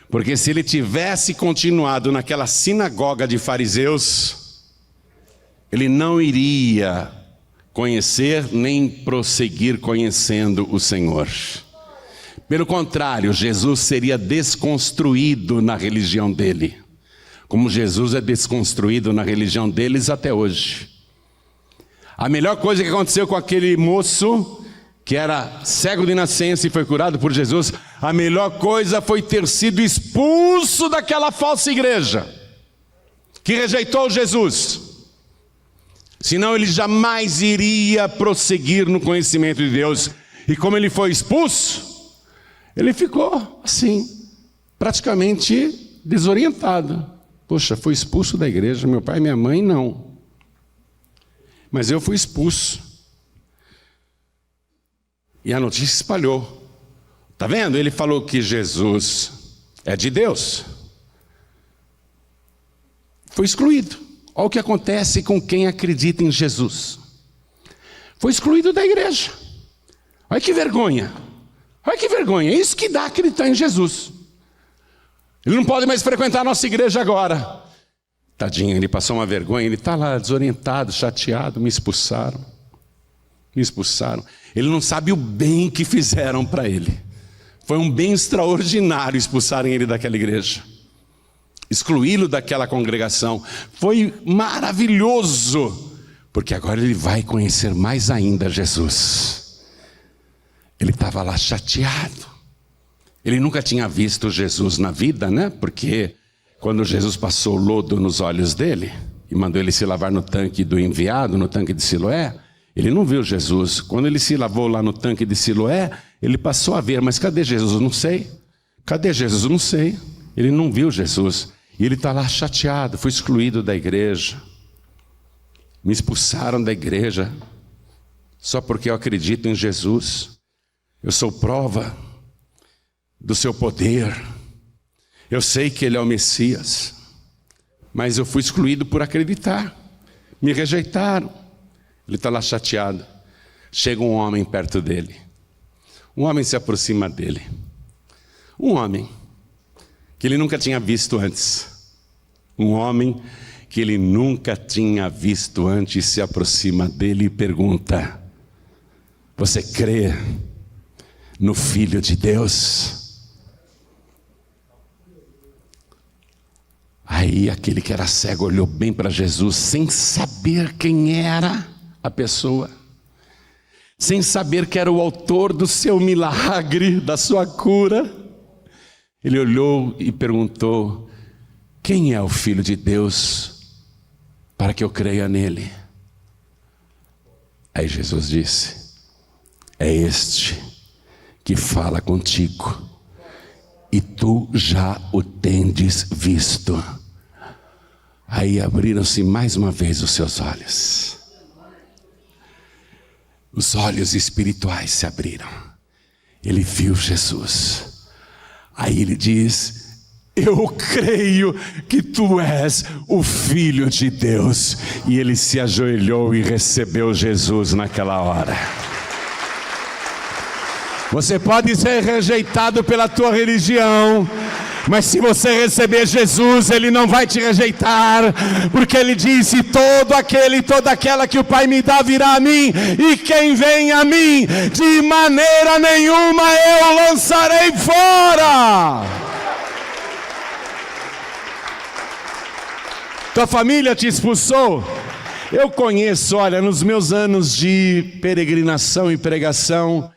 Speaker 1: Porque se ele tivesse continuado naquela sinagoga de fariseus, ele não iria conhecer nem prosseguir conhecendo o Senhor. Pelo contrário, Jesus seria desconstruído na religião dele, como Jesus é desconstruído na religião deles até hoje. A melhor coisa que aconteceu com aquele moço, que era cego de nascença e foi curado por Jesus, a melhor coisa foi ter sido expulso daquela falsa igreja, que rejeitou Jesus. Senão ele jamais iria prosseguir no conhecimento de Deus. E como ele foi expulso, ele ficou assim, praticamente desorientado. Poxa, foi expulso da igreja, meu pai e minha mãe não. Mas eu fui expulso. E a notícia espalhou. Está vendo? Ele falou que Jesus é de Deus. Foi excluído. Olha o que acontece com quem acredita em Jesus. Foi excluído da igreja. Olha que vergonha. Olha que vergonha. É isso que dá acreditar em Jesus. Ele não pode mais frequentar a nossa igreja agora. Tadinho, ele passou uma vergonha. Ele está lá desorientado, chateado. Me expulsaram. Me expulsaram. Ele não sabe o bem que fizeram para ele. Foi um bem extraordinário expulsarem ele daquela igreja. Excluí-lo daquela congregação. Foi maravilhoso. Porque agora ele vai conhecer mais ainda Jesus. Ele estava lá chateado. Ele nunca tinha visto Jesus na vida, né? Porque quando Jesus passou lodo nos olhos dele e mandou ele se lavar no tanque do enviado, no tanque de Siloé, ele não viu Jesus. Quando ele se lavou lá no tanque de Siloé, ele passou a ver, mas cadê Jesus? Eu não sei. Cadê Jesus? Eu não sei. Ele não viu Jesus. E ele está lá chateado, foi excluído da igreja. Me expulsaram da igreja só porque eu acredito em Jesus. Eu sou prova do seu poder. Eu sei que ele é o Messias. Mas eu fui excluído por acreditar. Me rejeitaram. Ele está lá chateado. Chega um homem perto dele. Um homem se aproxima dele. Um homem que ele nunca tinha visto antes. Um homem que ele nunca tinha visto antes se aproxima dele e pergunta: você crê no Filho de Deus? Aí aquele que era cego olhou bem para Jesus, sem saber quem era a pessoa, sem saber que era o autor do seu milagre, da sua cura. Ele olhou e perguntou: quem é o Filho de Deus para que eu creia nele? Aí Jesus disse: é este que fala contigo, e tu já o tendes visto. Aí abriram-se mais uma vez os seus olhos. Os olhos espirituais se abriram. Ele viu Jesus. Aí ele diz: eu creio que tu és o Filho de Deus. E ele se ajoelhou e recebeu Jesus naquela hora. Você pode ser rejeitado pela tua religião, mas se você receber Jesus, Ele não vai te rejeitar, porque Ele disse: todo aquele e toda aquela que o Pai me dá virá a mim, e quem vem a mim, de maneira nenhuma eu lançarei fora. Tua família te expulsou? Eu conheço, olha, nos meus anos de peregrinação e pregação,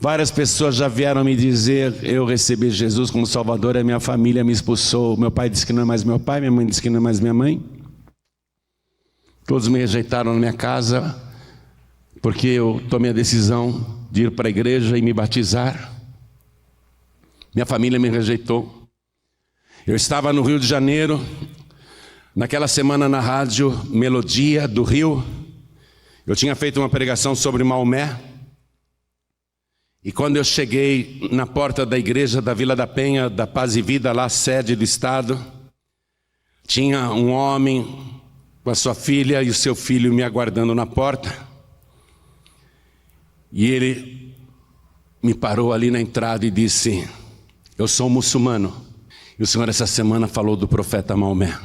Speaker 1: Várias pessoas já vieram me dizer: eu recebi Jesus como Salvador, a minha família me expulsou. Meu pai disse que não é mais meu pai, minha mãe disse que não é mais minha mãe. Todos me rejeitaram na minha casa, porque eu tomei a decisão de ir para a igreja e me batizar. Minha família me rejeitou. Eu estava no Rio de Janeiro, naquela semana na rádio Melodia do Rio. Eu tinha feito uma pregação sobre Maomé. E quando eu cheguei na porta da igreja da Vila da Penha, da Paz e Vida, lá sede do estado, tinha um homem com a sua filha e o seu filho me aguardando na porta. E ele me parou ali na entrada e disse: eu sou muçulmano, e o senhor essa semana falou do profeta Maomé.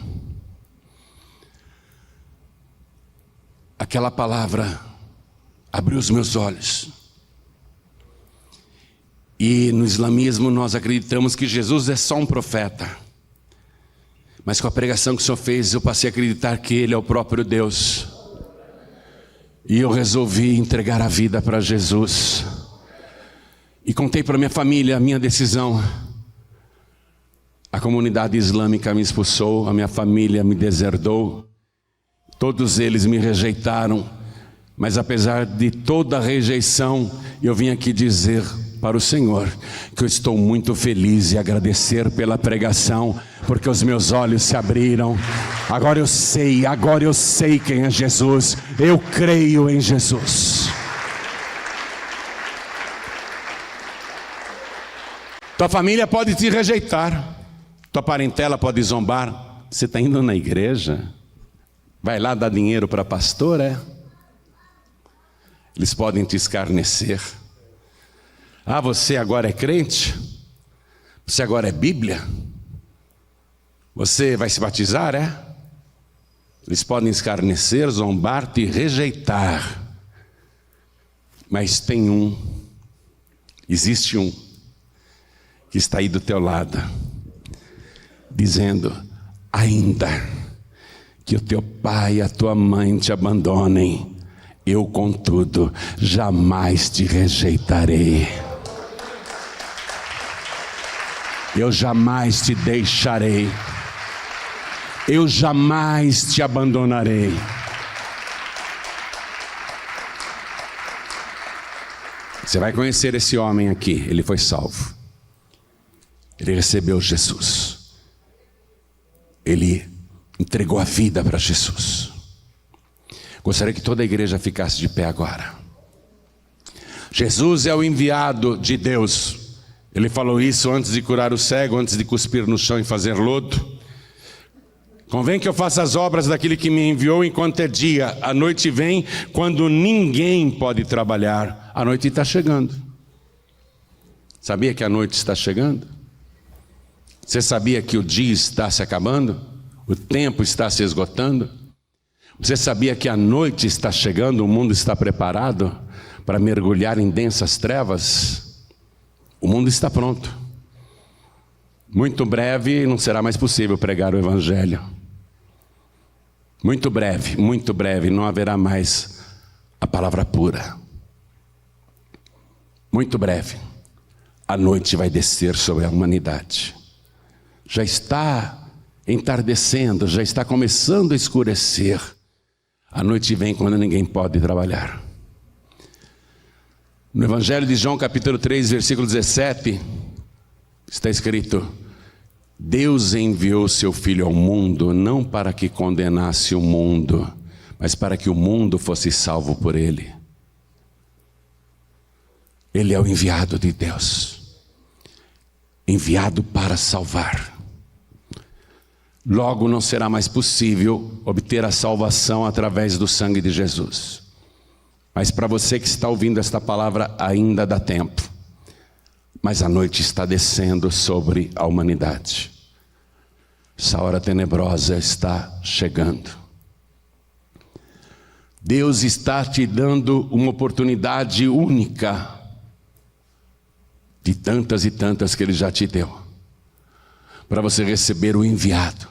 Speaker 1: Aquela palavra abriu os meus olhos. E no islamismo nós acreditamos que Jesus é só um profeta. Mas com a pregação que o senhor fez, eu passei a acreditar que ele é o próprio Deus. E eu resolvi entregar a vida para Jesus. E contei para minha família a minha decisão. A comunidade islâmica me expulsou, a minha família me deserdou. Todos eles me rejeitaram. Mas apesar de toda a rejeição, eu vim aqui dizer para o Senhor que eu estou muito feliz e agradecer pela pregação, porque os meus olhos se abriram. Agora eu sei quem é Jesus. Eu creio em Jesus. Tua família pode te rejeitar, tua parentela pode zombar. Você está indo na igreja? Vai lá dar dinheiro para pastor, é? Eles podem te escarnecer. Ah, você agora é crente? Você agora é Bíblia? Você vai se batizar, é? Eles podem escarnecer, zombar, te rejeitar. Mas tem existe um, que está aí do teu lado, dizendo: ainda que o teu pai e a tua mãe te abandonem, eu, contudo, jamais te rejeitarei. Eu jamais te deixarei. Eu jamais te abandonarei. Você vai conhecer esse homem aqui. Ele foi salvo. Ele recebeu Jesus. Ele entregou a vida para Jesus. Gostaria que toda a igreja ficasse de pé agora. Jesus é o enviado de Deus. Ele falou isso antes de curar o cego, antes de cuspir no chão e fazer lodo. Convém que eu faça as obras daquele que me enviou enquanto é dia. A noite vem quando ninguém pode trabalhar. A noite está chegando. Sabia que a noite está chegando? Você sabia que o dia está se acabando? O tempo está se esgotando? Você sabia que a noite está chegando? O mundo está preparado para mergulhar em densas trevas? O mundo está pronto. Muito breve não será mais possível pregar o Evangelho. Muito breve não haverá mais a palavra pura. Muito breve a noite vai descer sobre a humanidade. Já está entardecendo, já está começando a escurecer. A noite vem quando ninguém pode trabalhar. No Evangelho de João, capítulo 3, versículo 17, está escrito: Deus enviou seu Filho ao mundo, não para que condenasse o mundo, mas para que o mundo fosse salvo por ele. Ele é o enviado de Deus, enviado para salvar. Logo não será mais possível obter a salvação através do sangue de Jesus. Mas para você que está ouvindo esta palavra, ainda dá tempo. Mas a noite está descendo sobre a humanidade. Essa hora tenebrosa está chegando. Deus está te dando uma oportunidade única, de tantas e tantas que Ele já te deu, para você receber o enviado.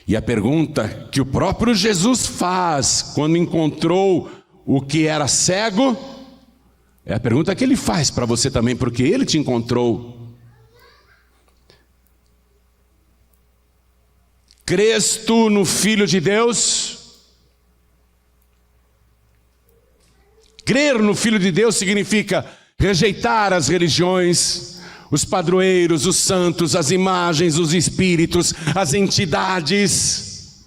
Speaker 1: E a pergunta que o próprio Jesus faz quando encontrou o que era cego: É a pergunta que ele faz para você também, porque ele te encontrou. Crês tu no Filho de Deus? Crer no Filho de Deus significa rejeitar as religiões, os padroeiros, os santos, as imagens, os espíritos, as entidades.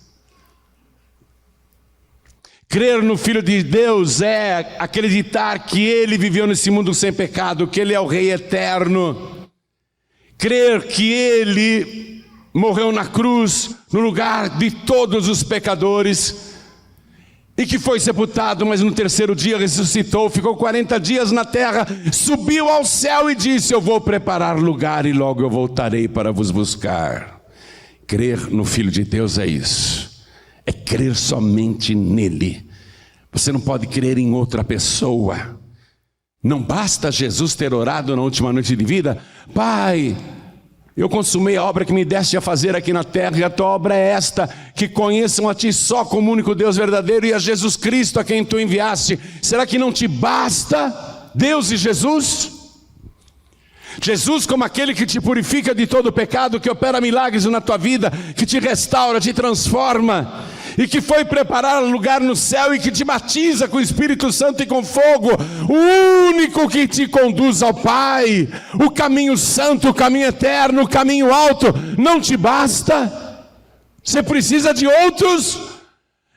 Speaker 1: Crer no Filho de Deus é acreditar que Ele viveu nesse mundo sem pecado, que Ele é o Rei eterno. Crer que Ele morreu na cruz, no lugar de todos os pecadores, e que foi sepultado, mas no terceiro dia ressuscitou, ficou 40 dias na terra, subiu ao céu e disse: eu vou preparar lugar e logo eu voltarei para vos buscar. Crer no Filho de Deus é isso. É crer somente nele. Você não pode crer em outra pessoa. Não basta Jesus ter orado na última noite de vida: Pai, eu consumei a obra que me deste a fazer aqui na terra, e a tua obra é esta, que conheçam a ti só como único Deus verdadeiro e a Jesus Cristo a quem tu enviaste. Será que não te basta Deus e Jesus? Jesus como aquele que te purifica de todo pecado, que opera milagres na tua vida, que te restaura, te transforma, e que foi preparar lugar no céu e que te batiza com o Espírito Santo e com fogo, o único que te conduz ao Pai, o caminho santo, o caminho eterno, o caminho alto, não te basta? Você precisa de outros?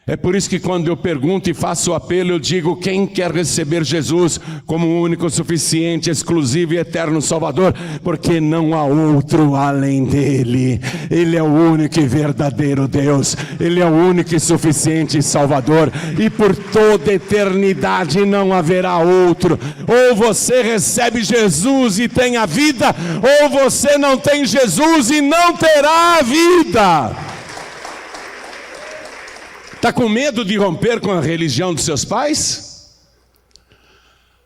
Speaker 1: É por isso que quando eu pergunto e faço o apelo, eu digo: quem quer receber Jesus como o único, suficiente, exclusivo e eterno Salvador? Porque não há outro além dele. Ele é o único e verdadeiro Deus. Ele é o único e suficiente Salvador. E por toda eternidade não haverá outro. Ou você recebe Jesus e tem a vida, ou você não tem Jesus e não terá a vida. Está com medo de romper com a religião dos seus pais?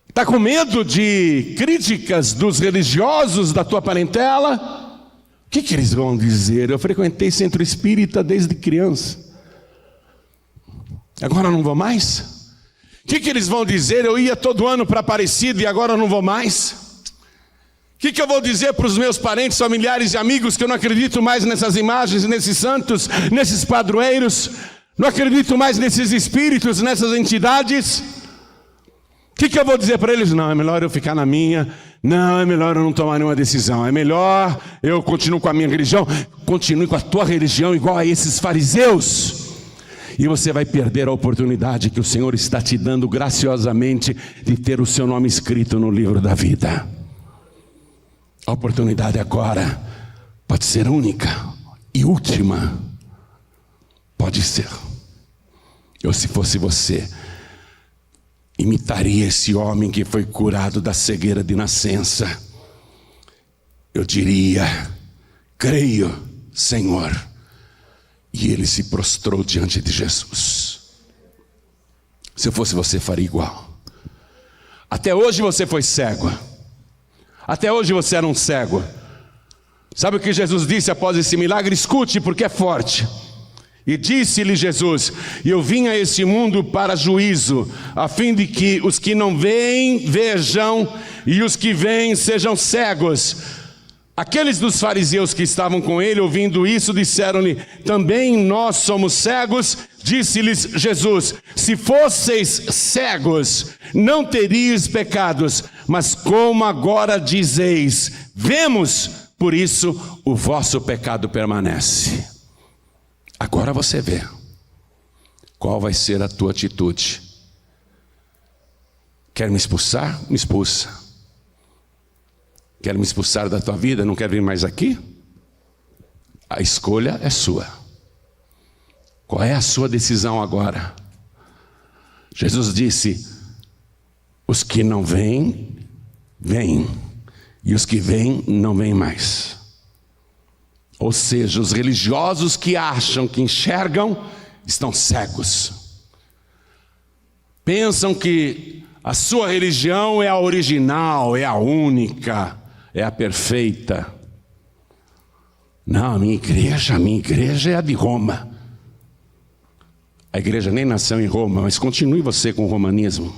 Speaker 1: Está com medo de críticas dos religiosos da tua parentela? O que eles vão dizer? Eu frequentei centro espírita desde criança. Agora não vou mais? O que eles vão dizer? Eu ia todo ano para Aparecida e agora não vou mais? O que eu vou dizer para os meus parentes, familiares e amigos que eu não acredito mais nessas imagens, nesses santos, nesses padroeiros? Não acredito mais nesses espíritos, nessas entidades? O que eu vou dizer para eles? Não, é melhor eu ficar na minha. Não, é melhor eu não tomar nenhuma decisão. É melhor eu continuo com a minha religião. Continue com a tua religião igual a esses fariseus. E você vai perder a oportunidade que o Senhor está te dando graciosamente de ter o seu nome escrito no livro da vida. A oportunidade agora pode ser única e última. Pode ser. Eu, se fosse você, imitaria esse homem que foi curado da cegueira de nascença. Eu diria: creio, Senhor. E ele se prostrou diante de Jesus. Se eu fosse você, faria igual. Até hoje você foi cego. Até hoje você era um cego. Sabe o que Jesus disse após esse milagre? Escute, porque é forte. E disse-lhe Jesus: eu vim a esse mundo para juízo, a fim de que os que não veem, vejam, e os que veem sejam cegos. Aqueles dos fariseus que estavam com ele, ouvindo isso, disseram-lhe: também nós somos cegos? Disse-lhes Jesus: se fosseis cegos, não teríeis pecados, mas como agora dizeis, vemos, por isso o vosso pecado permanece. Agora você vê. Qual vai ser a tua atitude? Quer me expulsar? Me expulsa. Quer me expulsar da tua vida? Não quer vir mais aqui? A escolha é sua. Qual é a sua decisão agora? Jesus disse: os que não vêm, vêm. E os que vêm, não vêm mais. Ou seja, os religiosos que acham que enxergam, estão cegos. Pensam que a sua religião é a original, é a única, é a perfeita. Não, a minha igreja é a de Roma. A igreja nem nasceu em Roma, mas continue você com o romanismo.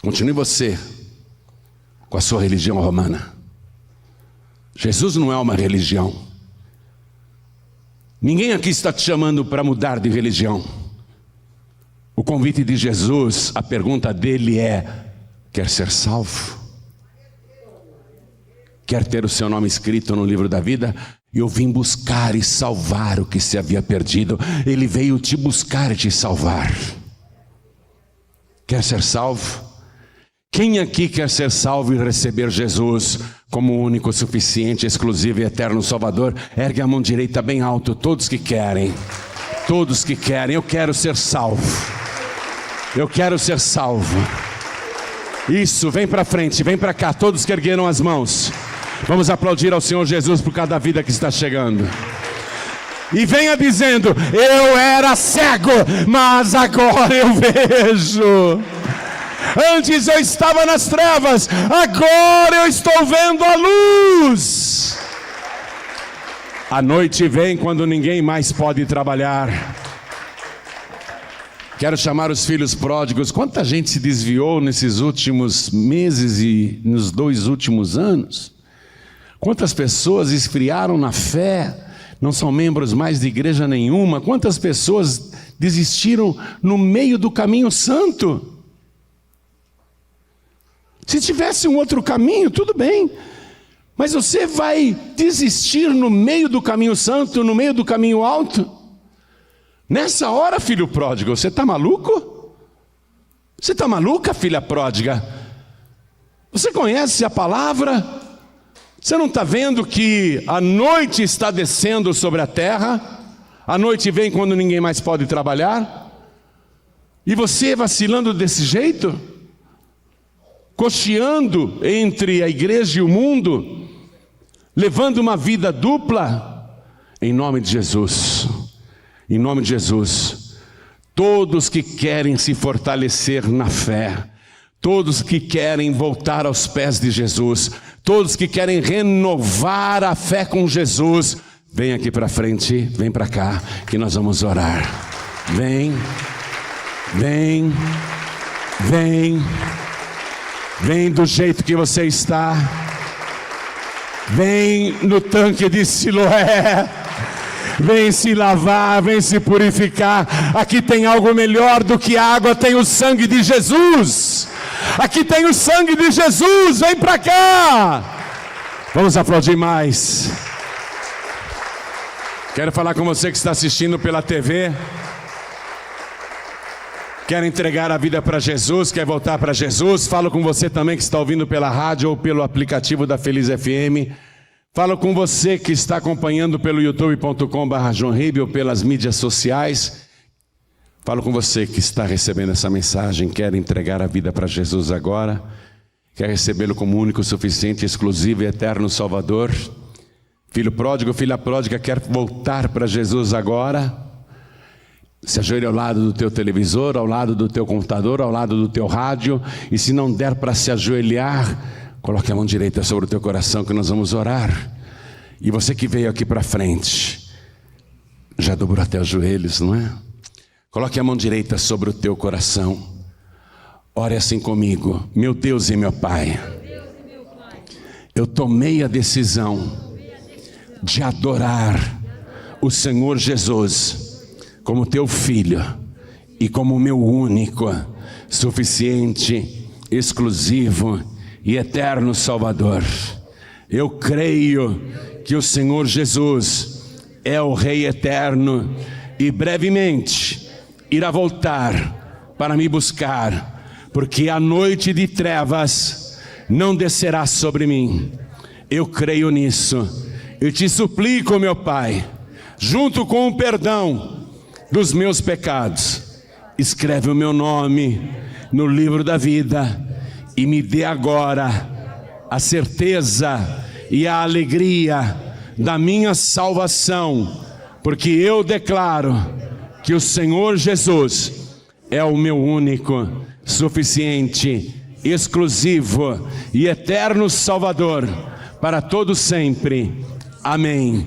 Speaker 1: Continue você com a sua religião romana. Jesus não é uma religião. Ninguém aqui está te chamando para mudar de religião. O convite de Jesus, a pergunta dele é: quer ser salvo? Quer ter o seu nome escrito no livro da vida? Eu vim buscar e salvar o que se havia perdido. Ele veio te buscar e te salvar. Quer ser salvo? Quem aqui quer ser salvo e receber Jesus como o único, suficiente, exclusivo e eterno Salvador? Ergue a mão direita bem alto, todos que querem. Todos que querem. Eu quero ser salvo. Eu quero ser salvo. Isso, vem para frente, vem para cá, todos que ergueram as mãos. Vamos aplaudir ao Senhor Jesus por cada vida que está chegando. E venha dizendo: eu era cego, mas agora eu vejo. Antes eu estava nas trevas, agora eu estou vendo a luz. A noite vem quando ninguém mais pode trabalhar. Quero chamar os filhos pródigos. Quanta gente se desviou nesses últimos meses e nos 2 últimos anos? Quantas pessoas esfriaram na fé, não são membros mais de igreja nenhuma? Quantas pessoas desistiram no meio do caminho santo? Se tivesse um outro caminho, tudo bem. Mas você vai desistir no meio do caminho santo, no meio do caminho alto? Nessa hora, filho pródigo, você está maluco? Você está maluca, filha pródiga? Você conhece a palavra? Você não está vendo que a noite está descendo sobre a terra? A noite vem quando ninguém mais pode trabalhar? E você vacilando desse jeito? Cocheando entre a igreja e o mundo? Levando uma vida dupla? Em nome de Jesus, em nome de Jesus, todos que querem se fortalecer na fé, todos que querem voltar aos pés de Jesus, todos que querem renovar a fé com Jesus, vem aqui para frente, vem para cá, que nós vamos orar. Vem, vem, vem, vem do jeito que você está. Vem no tanque de Siloé. Vem se lavar, vem se purificar. Aqui tem algo melhor do que água, tem o sangue de Jesus. Aqui tem o sangue de Jesus, vem para cá. Vamos aplaudir mais. Quero falar com você que está assistindo pela TV. Quer entregar a vida para Jesus, quer voltar para Jesus? Falo com você também que está ouvindo pela rádio ou pelo aplicativo da Feliz FM. Falo com você que está acompanhando pelo youtube.com/joãoribio ou pelas mídias sociais. Falo com você que está recebendo essa mensagem, quer entregar a vida para Jesus agora, quer recebê-lo como único, suficiente, exclusivo e eterno Salvador. Filho pródigo, filha pródiga, quer voltar para Jesus agora? Se ajoelhe ao lado do teu televisor, ao lado do teu computador, ao lado do teu rádio. E se não der para se ajoelhar, coloque a mão direita sobre o teu coração que nós vamos orar. E você que veio aqui para frente, já dobrou até os joelhos, não é? Coloque a mão direita sobre o teu coração. Ore assim comigo. Meu Deus e meu Pai, eu tomei a decisão de adorar o Senhor Jesus como teu filho e como meu único, suficiente, exclusivo e eterno Salvador. Eu creio que o Senhor Jesus é o Rei eterno e brevemente irá voltar para me buscar, porque a noite de trevas não descerá sobre mim. Eu creio nisso. Eu te suplico, meu Pai, junto com o perdão dos meus pecados, escreve o meu nome no livro da vida e me dê agora a certeza e a alegria da minha salvação, porque eu declaro que o Senhor Jesus é o meu único, suficiente, exclusivo e eterno Salvador para todo sempre. Amém.